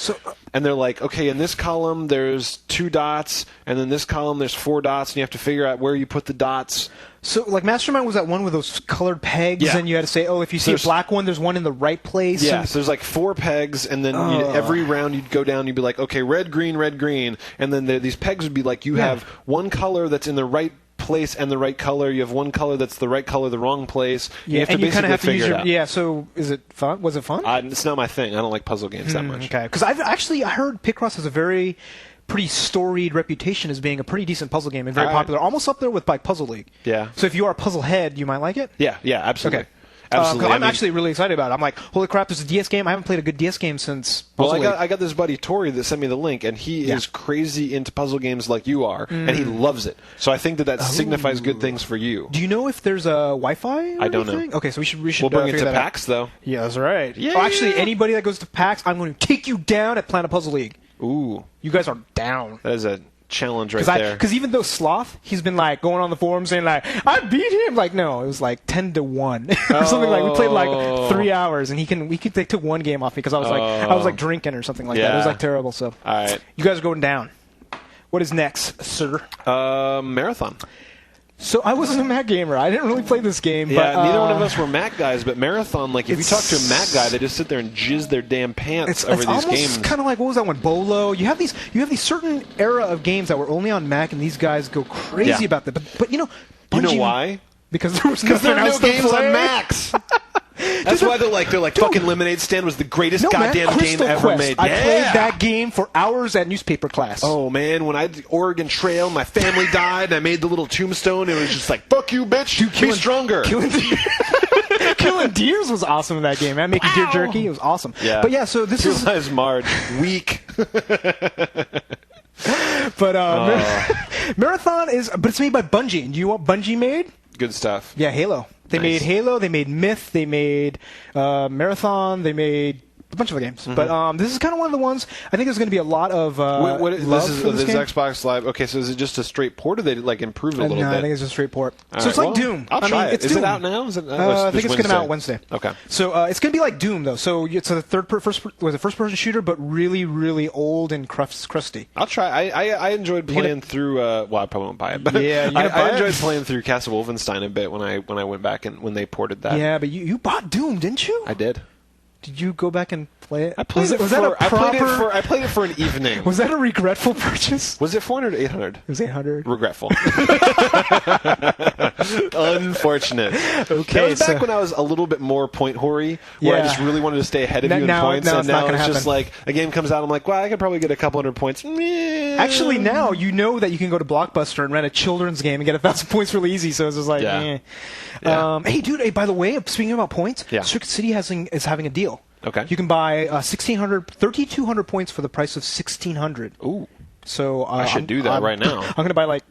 and they're like, okay, in this column there's 2 dots, and in this column there's 4 dots, and you have to figure out where you put the dots. So, like, Mastermind was that one with those colored pegs, Yeah. and you had to say, oh, if you see a black one, there's one in the right place. Yeah, and... so there's like 4 pegs, and then every round you'd go down, you'd be like, okay, red, green, and then these pegs would be like, you have one color that's in the right place and the right color. You have one color that's the right color, the wrong place. Yeah, you have to basically figure it out. Yeah, so is it fun? Was it fun? It's not my thing. I don't like puzzle games that much. Okay, because I heard Picross has a pretty storied reputation as being a pretty decent puzzle game and very popular, almost up there with like Puzzle League. Yeah. So if you are a puzzle head, you might like it. Yeah, absolutely. Okay. Absolutely. I'm actually really excited about it. I'm like, holy crap, there's a DS game. I haven't played a good DS game since Puzzle League. I got this buddy Tori that sent me the link, and he is crazy into puzzle games like you are, and he loves it. So I think that signifies good things for you. Do you know if there's a Wi-Fi? I don't know. Okay, so we should. We'll bring it to PAX though. Yeah, that's right. Yeah. Oh, actually, anybody that goes to PAX, I'm going to take you down at Planet Puzzle League. Ooh, you guys are down. That is a challenge right there. Because even though Sloth, he's been like going on the forums saying like, I beat him. Like, no, it was like 10-1 or something. Like, we played like 3 hours, and they took one game off me because I was like drinking or something like that. It was like terrible. So, all right, you guys are going down. What is next, sir? Marathon. So I wasn't a Mac gamer. I didn't really play this game. Yeah, but, neither one of us were Mac guys. But Marathon, like if you talk to a Mac guy, they just sit there and jizz their damn pants over these games. It's kind of like, what was that one? Bolo. You have these certain era of games that were only on Mac, and these guys go crazy about them. But you know, Bungie, you know why? Because there are no games on Macs. That's why they're like fucking Lemonade Stand was the greatest goddamn game ever made. I played that game for hours at newspaper class. Oh man, when I did Oregon Trail, my family died, and I made the little tombstone. It was just like, fuck you, bitch. Be stronger. Killing deers was awesome in that game, man. Making deer jerky, it was awesome. Yeah. But yeah, so this is Marge weak. But Marathon but it's made by Bungie. And do you know what Bungie made? Good stuff. Yeah, Halo. They made Halo, they made Myth, they made Marathon, they made a bunch of other games. But this is kind of one of the ones, I think there's going to be a lot of love for this game. Xbox Live. Okay, so is it just a straight port, or they like improve it a little bit? No, I think it's just a straight port. All so it's like Doom. I'll try it. It's Is Doom. it out now? Is it, I think it's going to come out Wednesday. Okay. So it's going to be like Doom, though. So it's a first-person shooter, but really, really old and crusty. I'll try. I enjoyed playing through. Well, I probably won't buy it, but yeah, I enjoyed playing through Castle Wolfenstein a bit when I went back and when they ported that. Yeah, but you bought Doom, didn't you? I did. Did you go back and play it? I played it for an evening. Was that a regretful purchase? Was it 400 or 800? It was 800. Regretful. Unfortunate. Okay. That was back when I was a little bit more point hoary, where I just really wanted to stay ahead of you in points, and now it's just like a game comes out, I'm like, well, I could probably get a couple hundred points. Actually, now you know that you can go to Blockbuster and rent a children's game and get 1,000 points really easy, so it's just like, Hey, dude, by the way, speaking about points, Circuit City is having a deal. Okay. You can buy 3,200 points for the price of 1,600. Ooh. So I should do that right now. I'm going to buy like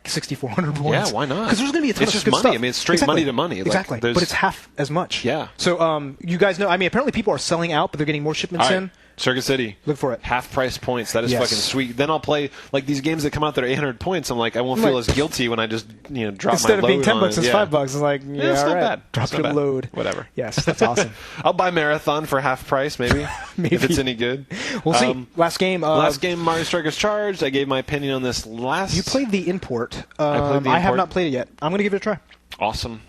6,400 points. Yeah, why not? Because there's going to be a ton of just good money. stuff. I mean, it's straight money to money. Exactly. But it's half as much. Yeah. So you guys know, I mean, apparently people are selling out, but they're getting more shipments in. Circuit City. Look for it. Half price points. That is fucking sweet. Then I'll play like these games that come out that are 800 points. I'm like, I won't feel as guilty when I just drop my load. Instead of being $10, it's $5. It's like, it's not bad. Drop your load. Whatever. Yes, that's awesome. I'll buy Marathon for half price, maybe. If it's any good. We'll see. Last game, Mario Strikers Charged. I gave my opinion on this last. You played the import. I played the import. I have not played it yet. I'm going to give it a try. Awesome.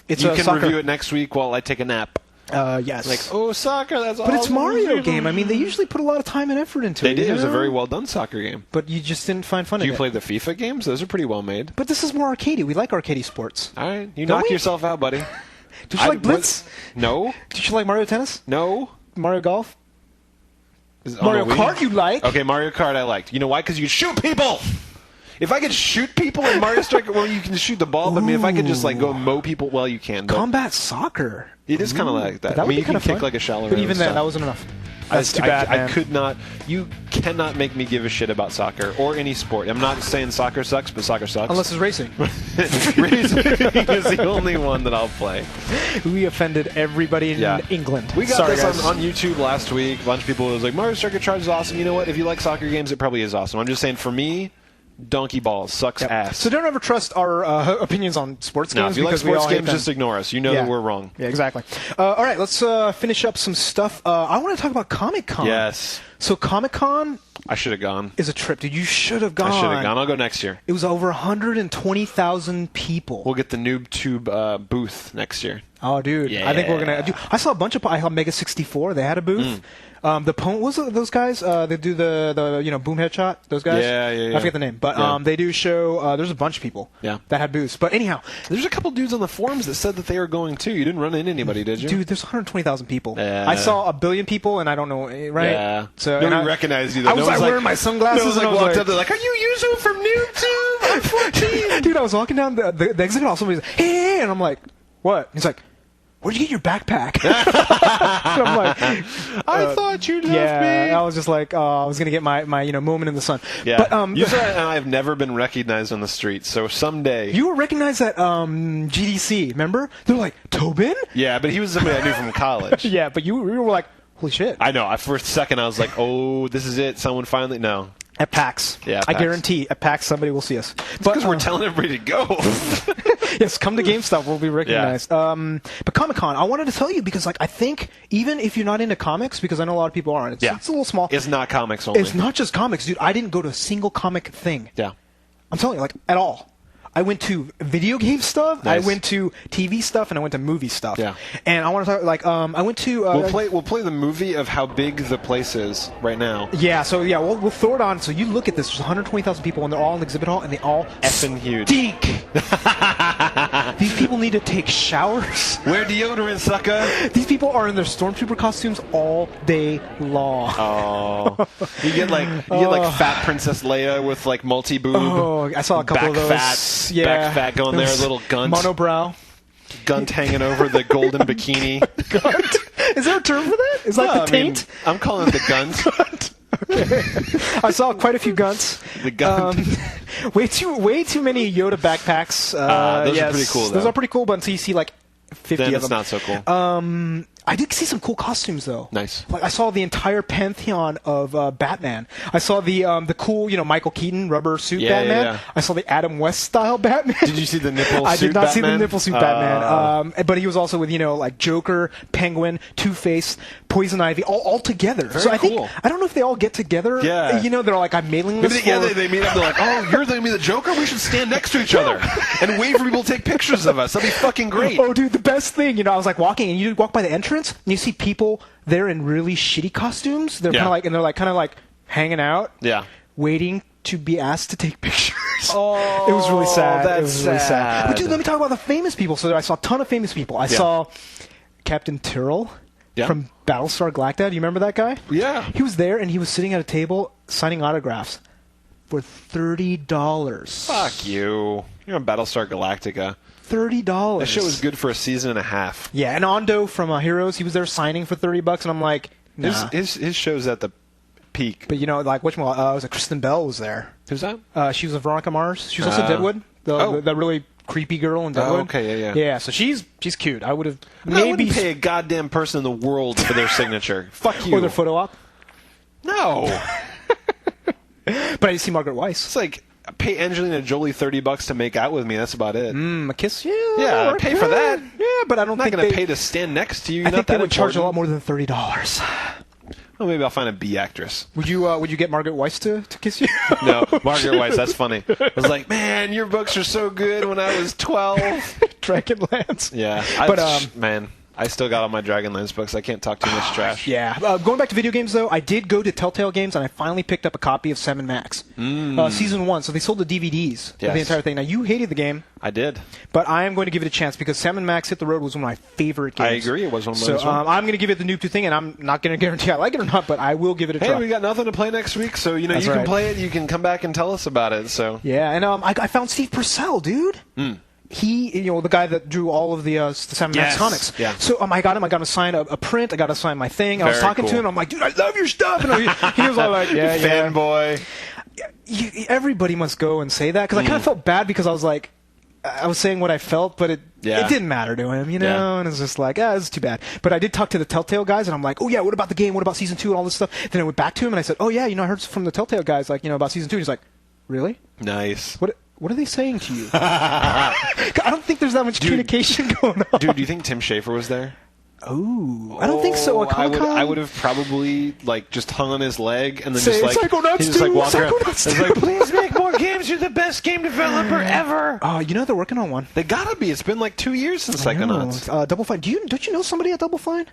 You can review it next week while I take a nap. Yes. Like, soccer, that's all. But it's Mario game. I mean, they usually put a lot of time and effort into it. They did. It was a very well done soccer game. But you just didn't find fun in it. Do you play the FIFA games? Those are pretty well made. But this is more arcadey. We like arcadey sports. All right. You knock yourself out, buddy. Did you like Blitz? No. Did you like Mario Tennis? No. Mario Golf? Mario Kart you like? Okay, Mario Kart I liked. You know why? Because you shoot people! if I could shoot people in Mario Strike, well, you can shoot the ball, but I mean, if I could just like go mow people, well, you can. But Combat soccer. it is kind of like that. That I would mean, be you can kind of kick fun. like a shallow. But even then, that wasn't enough. That's too bad, man. I could not. You cannot make me give a shit about soccer or any sport. I'm not saying soccer sucks, but soccer sucks. Unless it's racing. Racing is the only one that I'll play. We offended everybody in England. We got Sorry, this guys. on YouTube last week. A bunch of people was like, Mario Strike Charge is awesome. You know what? If you like soccer games, it probably is awesome. I'm just saying, for me, donkey balls sucks ass. So don't ever trust our opinions on sports No, games. if you like because we all sports hate games, them. just ignore us. You know that we're wrong. Yeah, exactly. All right, let's finish up some stuff. I want to talk about Comicon. Yes. So Comicon I should have gone. is a trip, dude. You should have gone. I should have gone. I'll go next year. It was over 120,000 people. We'll get the NooBTooB booth next year. Oh, dude. I think we're going to... I saw a bunch of... I saw Mega 64. They had a booth. What was it, those guys? They do the boom headshot. Those guys? Yeah. I forget the name. But they do show... there's a bunch of people that had booths. But anyhow... There's a couple dudes on the forums that said that they were going too. You didn't run into anybody, did you? Dude, there's 120,000 people. Yeah. I saw a billion people, and I don't know, right? Yeah. So nobody recognized you, though. I was wearing my sunglasses. No, was and I was walked up there like, are you Yuzo from NooBTooB? I'm 14. Dude, I was walking down the exhibit hall. Somebody's like, hey, and I'm like, what? He's like, where'd you get your backpack? And I'm like, I thought you'd left me. I was just like, I was gonna get my moment in the sun. Yeah. But Yuzo and I have never been recognized on the street, so someday. you were recognized at GDC. Remember? They're like, Tobin? Yeah, but he was somebody I knew from college. Yeah, but you were like, holy shit. I know. For a second, I was like, oh, this is it. Someone finally. No. At PAX. Yeah, I PAX. guarantee at PAX somebody will see us. Because we're telling everybody to go. Yes, come to GameStop. We'll be recognized. But Comic-Con, I wanted to tell you because, I think even if you're not into comics, because I know a lot of people aren't, it's a little small. It's not comics only. It's not just comics, dude. I didn't go to a single comic thing. Yeah. I'm telling you, at all. I went to video game stuff, Nice. I went to TV stuff, and I went to movie stuff. Yeah. And I want to talk, I went to... We'll play the movie of how big the place is right now. Yeah, so we'll throw it on. So you look at this, there's 120,000 people, and they're all in the exhibit hall, and they all Effing huge. stink. These people need to take showers. Wear deodorant, sucker. These people are in their stormtrooper costumes all day long. Oh, you get like fat Princess Leia with like multi-boob. Oh, I saw a couple back of those. Fat, back fat going there, little gunt. Monobrow. Gunt hanging over the golden bikini. Gunt? Is there a term for that? Is that the taint? I'm calling it the gunt. Gunt. Okay. I saw quite a few gunts. The gunt. Way too many Yoda backpacks. Those are pretty cool, though. Those are pretty cool, but until you see 50 Then of it's them. not so cool. I did see some cool costumes though. Nice. I saw the entire pantheon of Batman. I saw the cool, Michael Keaton rubber suit Batman. Yeah. I saw the Adam West style Batman. Did you see the nipple I suit did not see the Batman? nipple suit Batman. But he was also with Joker, Penguin, Two-Face, Poison Ivy, all together. Very so I cool. think I don't know if they all get together. Yeah. They're like, I'm mailing this. They meet up. They're like, "Oh, you're going to be the Joker. We should stand next to each other and wait for people to take pictures of us. That'd be fucking great." Oh, dude, the best thing. I was walking, and you walk by the entrance, and you see people there in really shitty costumes. They're kind of like hanging out. Yeah. Waiting to be asked to take pictures. Oh, it was really sad. That's it was really sad. sad. But dude, let me talk about the famous people. So I saw a ton of famous people. I saw Captain Tyrrell from Battlestar Galactica. Do you remember that guy? Yeah. He was there, and he was sitting at a table signing autographs for $30. Fuck you. You're on Battlestar Galactica. $30. That show was good for a season and a half. Yeah, and Ando from Heroes, he was there signing for $30, and I'm like, nah. His show's at the peak. But was it Kristen Bell was there? Who's that? She was a Veronica Mars. She was also Deadwood, the really creepy girl in Deadwood. Oh, okay, yeah. Yeah, so she's cute. I would have I wouldn't pay a goddamn person in the world for their signature. Fuck you. Or their photo op. No. But I did see Margaret Weiss. It's like, pay Angelina Jolie $30 to make out with me. That's about it. A kiss? Yeah, pay for that. Yeah, but I don't I'm not think going to pay to stand next to you. I think they that would charge a lot important. more than $30. Well, maybe I'll find a B actress. Would you get Margaret Weiss to kiss you? No, Margaret Weiss. That's funny. I was like, man, your books are so good when I was 12. Dragonlance. Yeah, But man, I still got all my Dragonlance books. I can't talk too much trash. Yeah. Going back to video games, though, I did go to Telltale Games, and I finally picked up a copy of Sam & Max. Season 1, so they sold the DVDs of the entire thing. Now, you hated the game. I did. But I am going to give it a chance, because Sam & Max Hit the Road was one of my favorite games. I agree. It was one of mine. So I'm going to give it the NooBTooB thing, and I'm not going to guarantee I like it or not, but I will give it a try. Hey, we got nothing to play next week, so you can play it. You can come back and tell us about it. So yeah, and I found Steve Purcell, dude. He, the guy that drew all of the Sam & Max comics. Yeah. So I got him. I got him to sign a print. I got to sign my thing. I was talking to him. I'm like, dude, I love your stuff. And he was all like, yeah, fanboy. Everybody must go and say that, because I kind of felt bad, because I was like, I was saying what I felt, but it didn't matter to him, and it's just like, it's too bad. But I did talk to the Telltale guys, and I'm like, oh yeah, what about the game? What about Season 2 and all this stuff? Then I went back to him, and I said, oh yeah, I heard from the Telltale guys, like, about Season 2. And he's like, really? Nice. What are they saying to you? I don't think there's that much communication going on. Dude, do you think Tim Schafer was there? Oh, I don't think so. I would have probably just hung on his leg and then just Psychonauts walk around. It's like, please make more games. You're the best game developer ever. They're working on one. They gotta be. It's been like 2 years since Psychonauts. Double Fine. Don't you know somebody at Double Fine?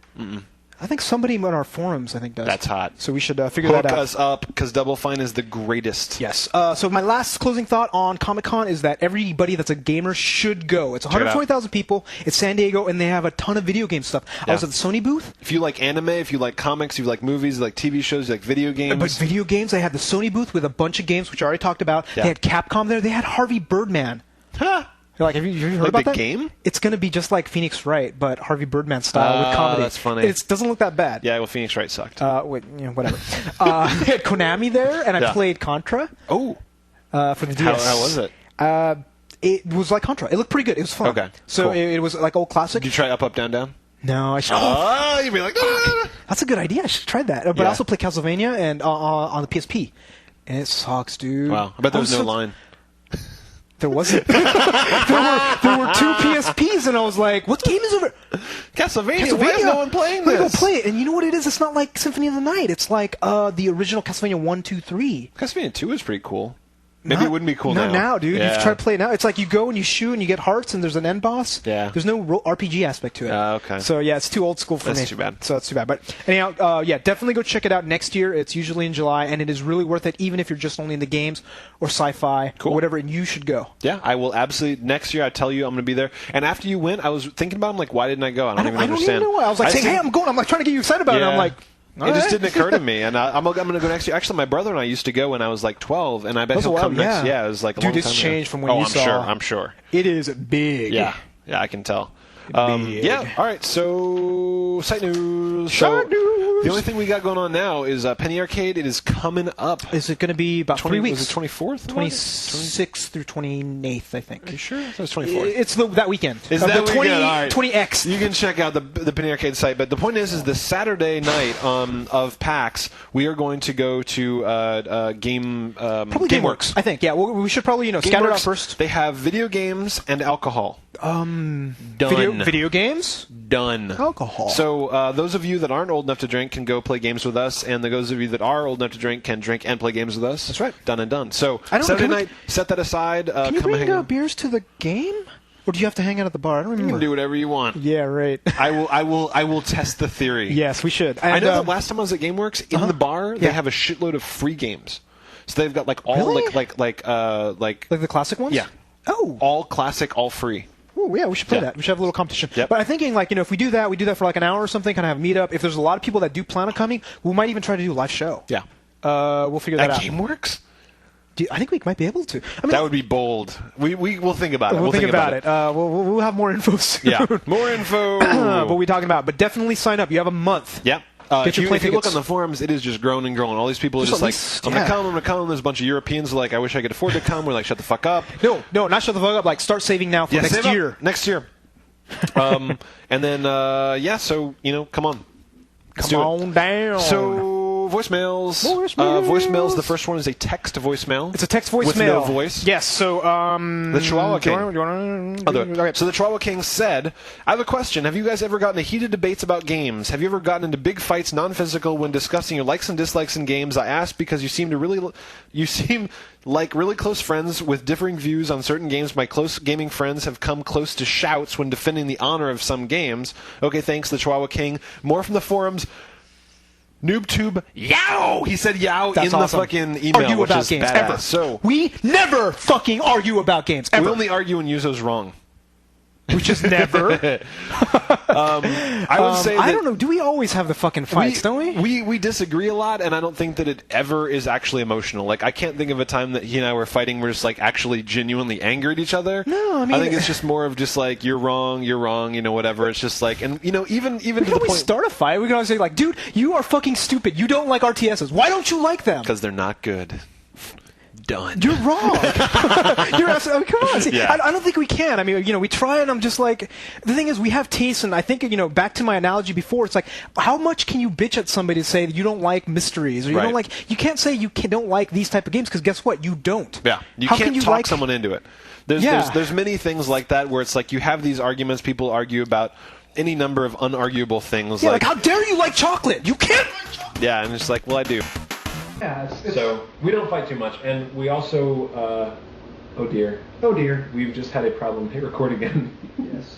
I think somebody on our forums, does. That's hot. So we should figure that out. Hook us up, because Double Fine is the greatest. Yes. So my last closing thought on Comicon is that everybody that's a gamer should go. It's 120,000 people. It's San Diego, and they have a ton of video game stuff. I was at the Sony booth. If you like anime, if you like comics, if you like movies, you like TV shows, you like video games. But video games, they had the Sony booth with a bunch of games, which I already talked about. Yeah. They had Capcom there. They had Harvey Birdman. Huh. Like, have you heard about the that game? It's going to be just like Phoenix Wright, but Harvey Birdman style with comedy. That's funny. It doesn't look that bad. Yeah, well, Phoenix Wright sucked. Whatever. They had Konami there, and I played Contra. Oh. For the DS. How was it? It was like Contra. It looked pretty good. It was fun. Okay. So cool. it was like old classic. Did you try up, down, down? No, I should. You'd be like, that's a good idea. I should have tried that. But I also played Castlevania and on the PSP, and it sucks, dude. Wow. I bet there was no line. There wasn't. there were 2 PSPs, and I was like, "What game is over?" Castlevania. Why is no one playing this? Go play it. And you know what it is? It's not like Symphony of the Night. It's like the original Castlevania 1, 2, 3. Castlevania 2 is pretty cool. Maybe it wouldn't be cool now. Not now, dude. Yeah. You try to play it now. It's like you go and you shoot and you get hearts and there's an end boss. Yeah. There's no RPG aspect to it. Okay. So, yeah, it's too old school for me. That's too bad. So, it's too bad. But, anyhow, definitely go check it out next year. It's usually in July, and it is really worth it, even if you're just only in the games or sci-fi or whatever, and you should go. Yeah, I will absolutely. Next year, I tell you I'm going to be there. And after you went, I was thinking about it. I'm like, why didn't I go? I don't even understand. I don't even know why. I was like, saying, hey, I'm going. I'm like trying to get you excited about it. And I'm like, it just didn't occur to me, and I'm going to go next year. Actually, my brother and I used to go when I was like 12, and I bet he'll come next. Yeah, it was like a long time ago. Dude, it's changed from when you saw. I'm sure. It is big. Yeah, I can tell. Yeah. All right. So, site news. The only thing we got going on now is Penny Arcade. It is coming up. Is it going to be about 3 weeks? Was it 24th? 26th through 28th, I think. Are you sure? It was 24th. It's that weekend. Is that the 20, all right. 20X. You can check out the Penny Arcade site. But the point is the Saturday night of PAX, we are going to go to probably Gameworks. I think. Yeah. Well, we should probably scatter it out first. They have video games and alcohol. Done. Video games? Done. Alcohol. So those of you that aren't old enough to drink can go play games with us, and those of you that are old enough to drink can drink and play games with us. That's right. Done and done. So Saturday night, set that aside. Can you bring beers to the game? Or do you have to hang out at the bar? I don't remember. You can do whatever you want. Yeah, right. I will test the theory. Yes, we should. And, I know that last time I was at Gameworks, in the bar, they have a shitload of free games. So they've got like all like the classic ones? Yeah. Oh. All classic, all free. Oh, yeah, we should play that. We should have a little competition. Yep. But I'm thinking, if we do that for like an hour or something, kind of have a meetup. If there's a lot of people that do plan on coming, we might even try to do a live show. Yeah. We'll figure that out. At Gameworks? I think we might be able to. That would be bold. We'll think about it. We'll think about it. We'll have more info soon. Yeah, more info. What are we talking about? But definitely sign up. You have a month. Yep. If you look on the forums, it is just growing and growing. All these people are just like, I'm going to come. There's a bunch of Europeans like, I wish I could afford to come. We're like, shut the fuck up. No, not shut the fuck up. Like, start saving now for next year. Next year. And then, so, come on. Come on down. So, voicemails. Voicemails. The first one is a text voicemail. It's a text voicemail. With no voice. Yes, so, The Chihuahua King. Okay. So the Chihuahua King said, I have a question. Have you guys ever gotten into heated debates about games? Have you ever gotten into big fights, non-physical, when discussing your likes and dislikes in games? I ask because you seem like really close friends with differing views on certain games. My close gaming friends have come close to shouts when defending the honor of some games. Okay, thanks, the Chihuahua King. More from the forums. NooBTooB, yow! He said yow in the fucking email, argue which about is games, badass. ever. So we never fucking argue about games, ever. we only argue when Yuzo's wrong. Which is never. I would say that I don't know. Do we always have the fucking fights, don't we? We disagree a lot, and I don't think that it ever is actually emotional. Like, I can't think of a time that he and I were fighting we're just, like, actually genuinely angry at each other. No, I mean... I think it's just more of just, like, you're wrong, you know, whatever. It's just, like... And, you know, even to we the can always point... start a fight. We can always say, like, dude, you are fucking stupid. You don't like RTSs. Why don't you like them? Because they're not good. Done. You're wrong. You're absolutely, I mean, come on. See, Yeah. I don't think we can. I mean, you know, we try, and I'm just like, the thing is, we have tastes, and I think, you know, back to my analogy before, it's like, how much can you bitch at somebody to say that you don't like mysteries, or you Right. don't like, you can't say you don't like these type of games, because guess what? You don't. Yeah. You How can't can you talk like someone into it. Yeah. There's many things like that where it's like you have these arguments, people argue about any number of unarguable things. Yeah, like, how dare you like chocolate? You can't like chocolate! Yeah, and it's like, well, I do. Yeah, So we don't fight too much, and we also, oh dear, we've just had a problem. Hit record again. Yes.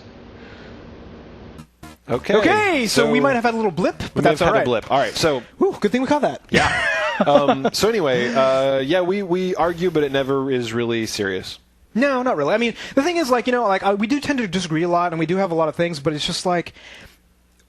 Okay, so we might have had a little blip, but We may that's have all had right. a blip. All right, so Whew, good thing we caught that. yeah. So anyway, yeah, we argue, but it never is really serious. No, not really. I mean, the thing is, like, you know, like, we do tend to disagree a lot, and we do have a lot of things, but it's just like,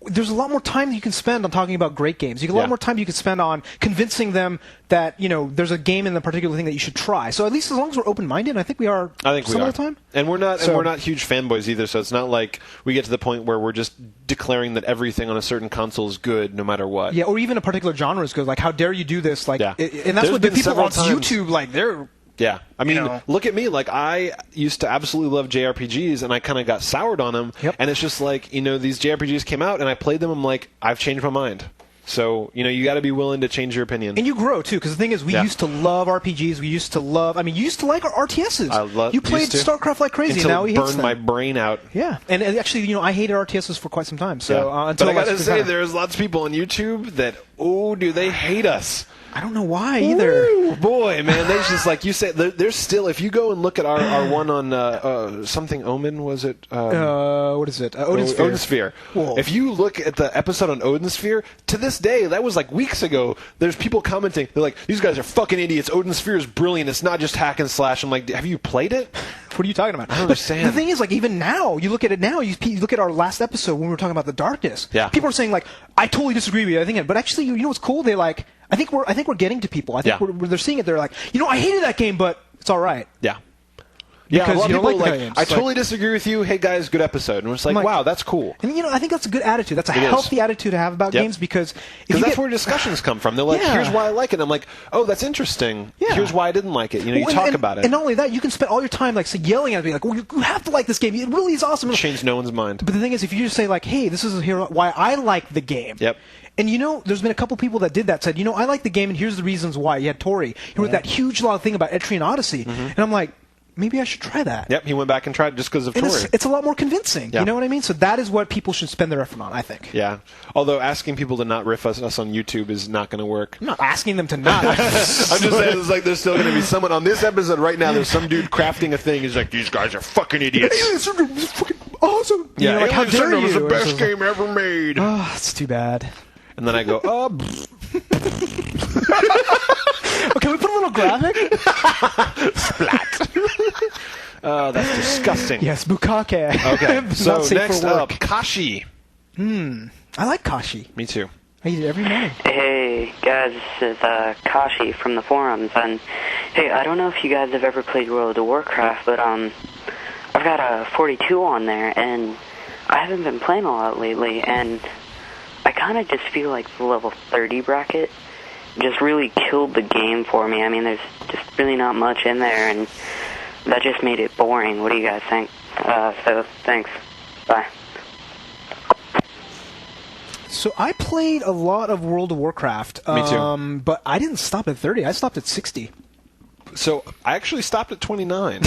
there's a lot more time you can spend on talking about great games. You get a lot more time you can spend on convincing them that, you know, there's a game in the particular thing that you should try. So at least as long as we're open-minded, I think we are. I think we some are. of the time. And we're not huge fanboys either. So it's not like we get to the point where we're just declaring that everything on a certain console is good, no matter what. Yeah, or even a particular genre is good. Like, how dare you do this? Like, Yeah. and that's There's what the been people several on times- YouTube, like, they're. Yeah, I mean, know. look at me. Like, I used to absolutely love JRPGs, and I kind of got soured on them. Yep. And it's just like, you know, these JRPGs came out, and I played them. I'm like, I've changed my mind. So, you know, you got to be willing to change your opinion. And you grow too, because the thing is, we used to love RPGs. We used to love. I mean, you used to like our RTSs. You played used to. StarCraft like crazy. Until Now it he hates burned them. my brain out. Yeah, and actually, you know, I hated RTSs for quite some time. So Yeah. until but I gotta last say, time. there's lots of people on YouTube that, oh, do they hate us? I don't know why either. Ooh, boy, man, they just, like you said, there's still, if you go and look at our one on something Omen, was it? What is it? Odin Sphere. Odin Sphere. Whoa. If you look at the episode on Odin Sphere, to this day, that was like weeks ago, there's people commenting, they're like, these guys are fucking idiots, Odin Sphere is brilliant, it's not just hack and slash. I'm like, have you played it? What are you talking about? I don't understand. The thing is, like, even now, you look at it now, you look at our last episode when we were talking about the darkness. Yeah. People are saying, like, I totally disagree with you. I think, but actually, you know what's cool? They like, I think we're getting to people. I think they're seeing it. They're like, you know, I hated that game, but it's all right. Yeah. Yeah, Because a lot you of don't people like are the like, games. I Like- totally disagree with you. Hey guys, good episode. And we're just like, wow, that's cool. And you know, I think that's a good attitude. That's a It is. healthy attitude to have about Yep. games because if Because you that's get, where discussions come from. They're like, Yeah. here's why I like it. And I'm like, oh, that's interesting. Yeah. Here's why I didn't like it. You know, you Well, talk and, about it. and not only that, you can spend all your time like yelling at me, like, well, you have to like this game. It really is awesome. Change no one's mind. But the thing is, if you just say like, "Hey, this is why I like the game," Yep. And you know, there's been a couple people that did that. Said, you know, I like the game, and here's the reasons why. You had Tori. He wrote that huge long thing about Etrian Odyssey, and I'm like, maybe I should try that. Yep, he went back and tried just because of And Tori. it's a lot more convincing. Yeah. You know what I mean? So that is what people should spend their effort on, I think. Yeah. Although asking people to not riff us on YouTube is not going to work. I'm not asking them to not. I'm just saying, it's like there's still going to be someone on this episode right now. There's some dude crafting a thing. He's like, these guys are fucking idiots. It's fucking awesome. Yeah, You know, like, how Alien dare Syndrome you? is the It's best just like, game ever made. Oh, it's too bad. And then I go, oh. Okay, we put a little graphic. Splat. Oh, that's disgusting. Yes, bukake. Okay, Not so safe next for work. up, Kashi. I like Kashi. Me too. I eat it every morning. Hey guys, this is Kashi from the forums, and hey, I don't know if you guys have ever played World of Warcraft, but I've got a 42 on there, and I haven't been playing a lot lately, and I kind of just feel like the level 30 bracket just really killed the game for me. I mean, there's just really not much in there, and that just made it boring. What do you guys think? So, thanks. Bye. So I played a lot of World of Warcraft. Me too. But I didn't stop at 30. I stopped at 60. So I actually stopped at 29.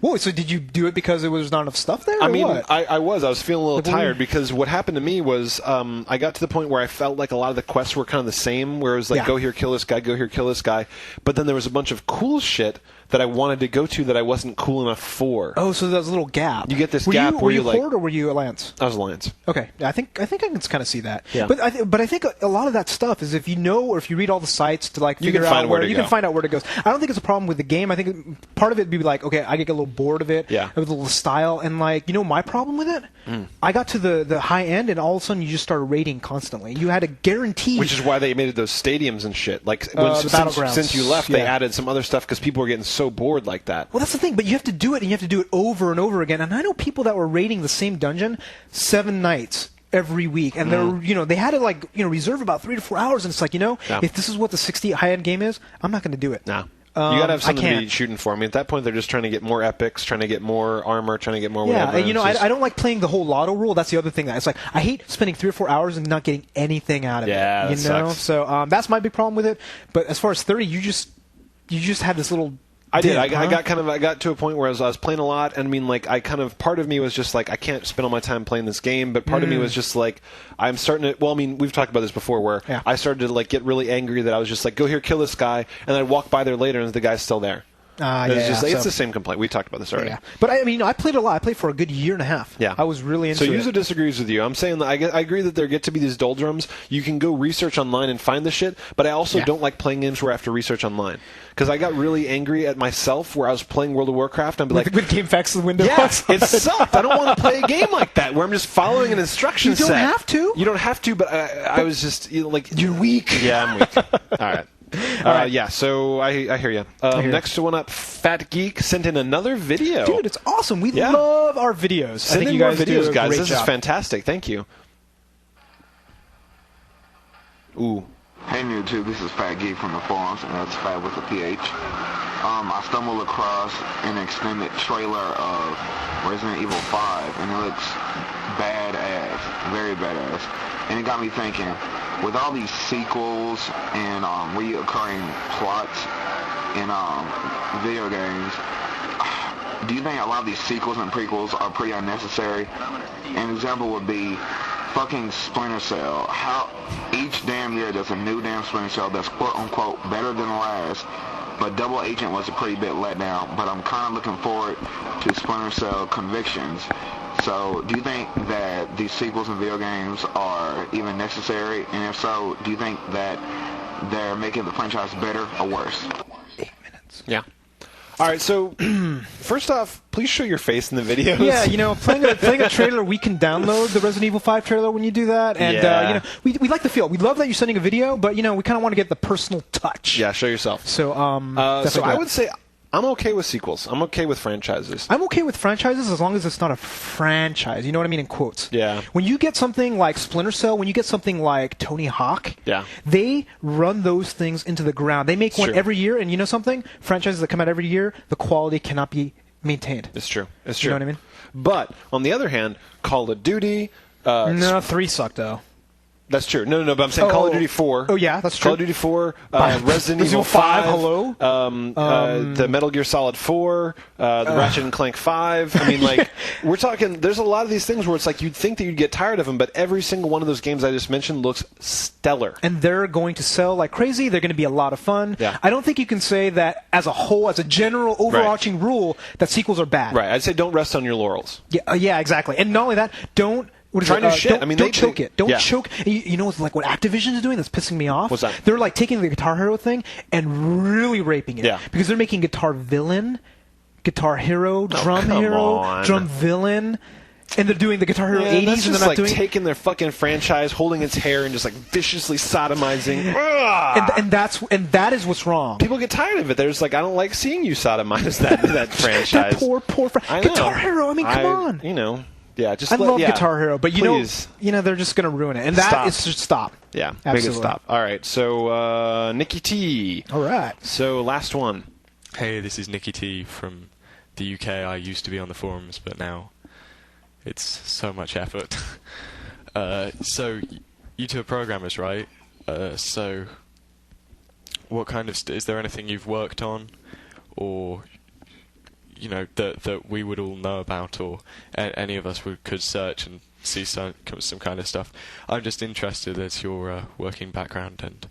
Whoa, so did you do it because there was not enough stuff there? I mean, what? I was feeling a little tired because what happened to me was I got to the point where I felt like a lot of the quests were kind of the same, where it was like, go here, kill this guy, go here, kill this guy. But then there was a bunch of cool shit that I wanted to go to that I wasn't cool enough for. Oh, so there's a little gap. You get this gap where you like... Horde or were you Alliance? I was Alliance. Okay, I think I can kind of see that. Yeah. But I think a lot of that stuff is if you know or if you read all the sites to like figure out where you can find out where it goes. I don't think it's a problem with the game. I think part of it would be like, okay, I get a little bored of it. Yeah. With a little style and like, you know, my problem with it. I got to the high end and all of a sudden you just started raiding constantly. You had a guarantee. Which is why they made those stadiums and shit. Like since you left, they added some other stuff because people were getting so bored like that. Well, that's the thing, but you have to do it, and you have to do it over and over again. And I know people that were raiding the same dungeon 7 nights every week, and they had to reserve about 3 to 4 hours. And it's like, if this is what the 60 high-end game is, I'm not going to do it. No. You gotta have something to be shooting for. I mean, at that point, they're just trying to get more epics, trying to get more armor, trying to get more whatever. Yeah, and I don't like playing the whole lotto rule. That's the other thing. It's like I hate spending 3 or 4 hours and not getting anything out of it. Yeah, that sucks. So that's my big problem with it. But as far as 30, you just had this little. I did. I got to a point where I was playing a lot, and I mean, like, part of me was just like, I can't spend all my time playing this game, but part of me was just like, I'm starting to. Well, I mean, we've talked about this before, where I started to like get really angry that I was just like, go here, kill this guy, and I'd walk by there later, and the guy's still there. It's the same complaint. We talked about this already. Yeah. But I mean, I played a lot. I played for a good year and a half. Yeah. I was really into it. So Yuzo disagrees with you. I'm saying that I agree that there get to be these doldrums. You can go research online and find the shit, but I also don't like playing games where I have to research online. Because I got really angry at myself where I was playing World of Warcraft. I'd be like, with GameFAQs in the window. Yeah, it sucked. I don't want to play a game like that where I'm just following an instruction set. You don't have to. You don't have to, but I was just like, you're weak. Yeah, I'm weak. All right. Yeah, so I hear you. Next one up, Fat Geek sent in another video. Dude, it's awesome. We love our videos. Send I think in you guys more videos, do a guys. great This job. is fantastic. Thank you. Ooh. Hey NooBTooB, this is Fat Geek from the forums, and that's Fat with a PH. I stumbled across an extended trailer of Resident Evil 5, and it looks badass, very badass. And it got me thinking, with all these sequels and reoccurring plots in video games, do you think a lot of these sequels and prequels are pretty unnecessary? An example would be fucking Splinter Cell. How each damn year there's a new damn Splinter Cell that's quote-unquote better than the last, but Double Agent was a pretty bit let down, but I'm kind of looking forward to Splinter Cell Convictions. So, do you think that these sequels in video games are even necessary? And if so, do you think that they're making the franchise better or worse? 8 minutes. Yeah. All right, so first off, please show your face in the videos. Yeah, playing a trailer, we can download the Resident Evil 5 trailer when you do that, and we like the feel. We love that you're sending a video, but we kind of want to get the personal touch. Yeah, show yourself. So, so I would say I'm okay with sequels. I'm okay with franchises. I'm okay with franchises as long as it's not a franchise. You know what I mean, in quotes. Yeah. When you get something like Splinter Cell, when you get something like Tony Hawk, they run those things into the ground. They make one every year, and you know something? Franchises that come out every year, the quality cannot be maintained. It's true. It's You true. know what I mean? But on the other hand, Call of Duty. No, 3 sucked though. That's true. No, but I'm saying Call of Duty 4. Oh, yeah, that's true. Call of Duty 4, Resident Evil 5, hello? the Metal Gear Solid 4, the Ratchet and Clank 5. I mean, like, we're talking, there's a lot of these things where it's like you'd think that you'd get tired of them, but every single one of those games I just mentioned looks stellar. And they're going to sell like crazy. They're going to be a lot of fun. Yeah. I don't think you can say that as a whole, as a general overarching rule, that sequels are bad. Right. I'd say don't rest on your laurels. Yeah, exactly. And not only that, don't... Try new shit. I mean, don't choke it. Don't choke. You know what's like what Activision is doing that's pissing me off? What's that? They're like taking the Guitar Hero thing and really raping it. Yeah. Because they're making Guitar Villain, Guitar Hero, Drum Hero, Drum Villain, and they're doing the Guitar Hero 80s, that's and just they're like not doing taking their fucking franchise, holding its hair, and just like viciously sodomizing. and that is what's wrong. People get tired of it. They're just like, I don't like seeing you sodomize that franchise. That poor Guitar Hero. I mean, come on. You know. Yeah, just I love Guitar Hero, but you know they're just going to ruin it, and that is just stop. Yeah, absolutely. Make it stop. All right, so Nikki T. All right. So last one. Hey, this is Nikki T from the UK. I used to be on the forums, but now it's so much effort. So you two are programmers, right? So what kind of is there anything you've worked on, or that we would all know about, or any of us could search and see some kind of stuff? I'm just interested as your working background and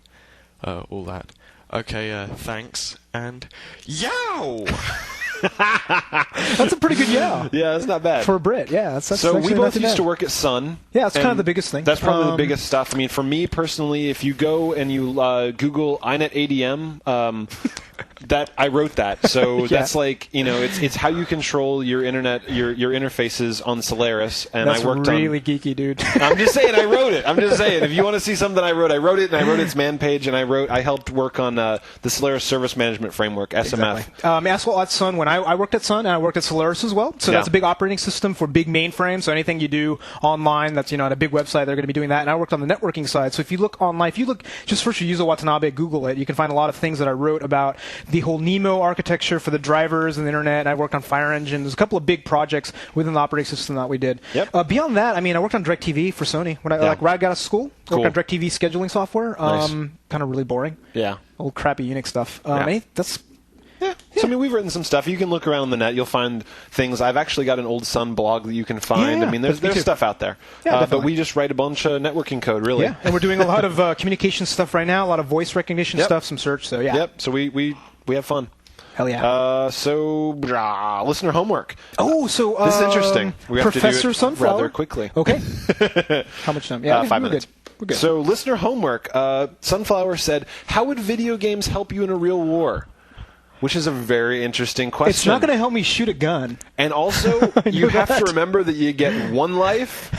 all that. Okay, thanks, and yow! That's a pretty good yow. Yeah, that's not bad. For a Brit, yeah. That's so we both used bad. to work at Sun. Yeah, that's kind of the biggest thing. That's probably the biggest stuff. I mean, for me personally, if you go and you Google iNet ADM, that I wrote that. So that's like, it's how you control your internet, your interfaces on Solaris. And that's I worked really geeky, dude. I'm just saying, I wrote it. I'm just saying, if you want to see something I wrote it, and I wrote its man page, and I helped work on the Solaris Service Management Framework, SMF. Exactly. Asphalt at Sun, when I worked at Sun, and I worked at Solaris as well. So that's a big operating system for big mainframes. So anything you do online that's, on a big website, they're going to be doing that. And I worked on the networking side. So if you look online, just search for Yuzo Watanabe, Google it, you can find a lot of things that I wrote about the whole Nemo architecture for the drivers and the internet. And I worked on Fire Engine. There's a couple of big projects within the operating system that we did. Yep. Beyond that, I worked on DirecTV for Sony. When I right out of school, worked on DirecTV scheduling software. Nice. Kind of really boring. Yeah. Old crappy Unix stuff. That's... Yeah. So, we've written some stuff. You can look around the net. You'll find things. I've actually got an old Sun blog that you can find. Yeah, there's stuff out there. Yeah, but we just write a bunch of networking code, really. Yeah, and we're doing a lot of communication stuff right now, a lot of voice recognition stuff, some search, so yeah. Yep, so we have fun. Hell yeah. Listener homework. Oh, so... this is interesting. We have Professor to do it Sunflower? rather quickly. Okay. How much time? Yeah, 5 minutes. We're good. So, listener homework. Sunflower said, how would video games help you in a real war? Which is a very interesting question. It's not going to help me shoot a gun. And also, you have to remember that you get one life,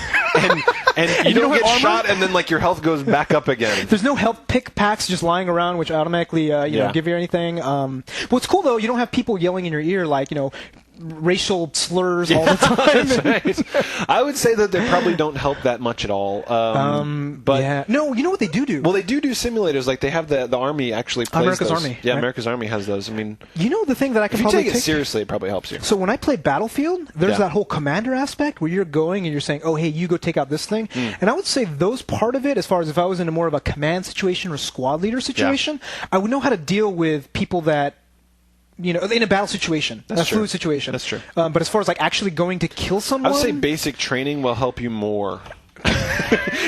and you don't get shot, and then your health goes back up again. There's no health pick packs just lying around, which automatically give you anything. What's cool though, you don't have people yelling in your ear racial slurs all the time. That's right. I would say that they probably don't help that much at all. But no, you know what they do? Well, they do simulators. Like they have the Army actually plays America's those. Army. Yeah, right? America's Army has those. The thing that I can if you probably take it seriously, it probably helps you. So when I play Battlefield, there's that whole commander aspect where you're going and you're saying, "Oh, hey, you go take out this thing." And I would say those part of it, as far as if I was in a more of a command situation or squad leader situation, I would know how to deal with people that. In a battle situation, a fluid situation. That's true. But as far as actually going to kill someone, I would say basic training will help you more.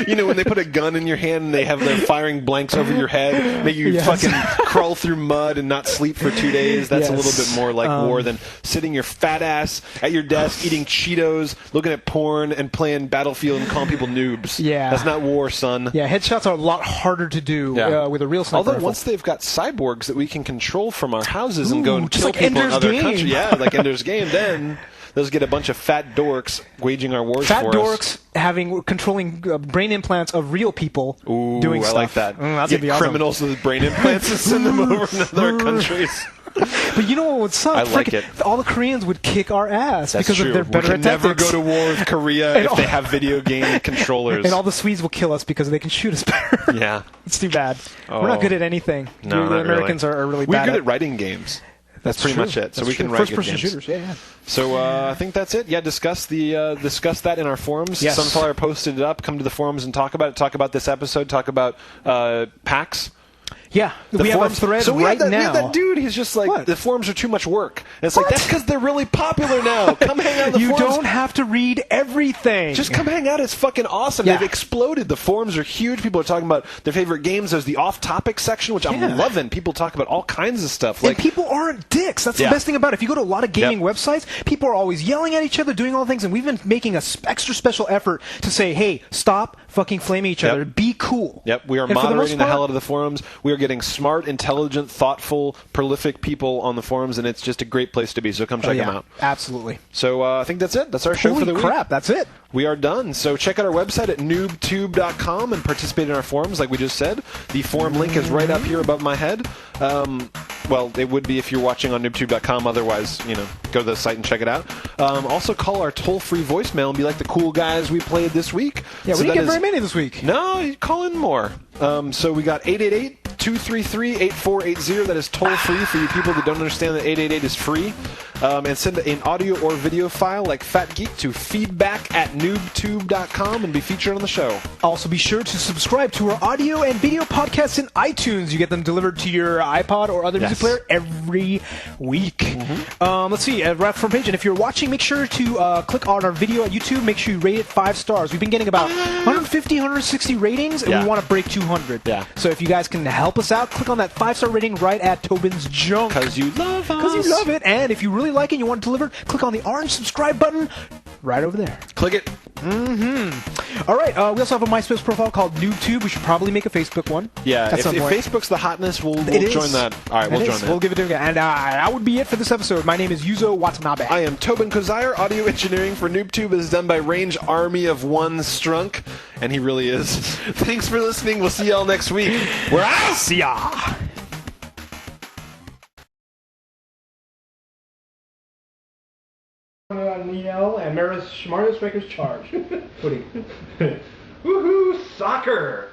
When they put a gun in your hand and they have their firing blanks over your head, make you fucking crawl through mud and not sleep for 2 days. That's a little bit more like war than sitting your fat ass at your desk eating Cheetos, looking at porn, and playing Battlefield and calling people noobs. Yeah. That's not war, son. Yeah, headshots are a lot harder to do with a real sniper Although rifle. once they've got cyborgs that we can control from our houses and go and just kill like people in Ender's other Game. countries. Yeah, like Ender's Game, then... Let's get a bunch of fat dorks waging our wars fat for dorks us. controlling brain implants of real people doing stuff. I like that. That's get gonna be awesome. criminals with brain implants and send them over to other countries. But you know what would suck? I like it. All the Koreans would kick our ass That's because true. of their better we can never tactics. go to war with Korea if they have video game controllers. And all the Swedes will kill us because they can shoot us better. Yeah. It's too bad. We're not good at anything. No, the Americans really. are really We're bad good at writing games. That's pretty much it. So we can write first-person good games. shooters. Yeah. So I think that's it. Yeah, discuss that in our forums. Yes. Sunflower posted it up. Come to the forums and talk about it. Talk about this episode. Talk about PAX. Yeah, we have a thread right now. We have that dude. He's just like, the forums are too much work. And it's like, that's because they're really popular now. Come hang out in the forums. You don't have to read everything. Just come hang out. It's fucking awesome. Yeah. They've exploded. The forums are huge. People are talking about their favorite games. There's the off-topic section, which I'm loving. People talk about all kinds of stuff. And people aren't dicks. That's the best thing about it. If you go to a lot of gaming websites, people are always yelling at each other, doing all the things, and we've been making an extra special effort to say, hey, stop fucking flaming each other. Be cool. Yep, we are moderating the hell out of the forums. We are getting smart, intelligent, thoughtful, prolific people on the forums, and it's just a great place to be. So come check them out. Absolutely. So I think that's it. That's our show for the week. Holy crap, that's it. We are done. So check out our website at NooBTooB.com and participate in our forums, like we just said. The forum link is right up here above my head. Well, it would be if you're watching on NooBTooB.com. Otherwise, go to the site and check it out. Also, call our toll-free voicemail and be like the cool guys we played this week. Yeah, we didn't get very many this week. No, you call in more. So we got 888-233-8480. That is toll-free for you people that don't understand that 888 is free. and send an audio or video file like Fat Geek to feedback@NooBTooB.com and be featured on the show. Also, be sure to subscribe to our audio and video podcasts in iTunes. You get them delivered to your iPod or other music player every week. Let's see, right front page. And if you're watching, make sure to click on our video at YouTube. Make sure you rate it 5 stars. We've been getting about 150, 160 ratings, and we want to break 200. Yeah. So if you guys can help us out, click on that 5-star rating right at Tobin's Junk. Because you love us. Because you love it. And if you really like it and you want it delivered, click on the orange subscribe button right over there. Click it. All right, we also have a MySpace profile called NooBTooB. We should probably make a Facebook one. Yeah, if point. Facebook's the hotness, we'll join that. All right, we'll join that. We'll give it to you. And that would be it for this episode. My name is Yuzo Watanabe. I am Tobin Kozire. Audio engineering for NooBTooB is done by Range Army of One Strunk, and he really is. Thanks for listening. We'll see y'all next week. We're out! See ya! Neo and Mario Striker's Charge. Footy. Woohoo! Soccer!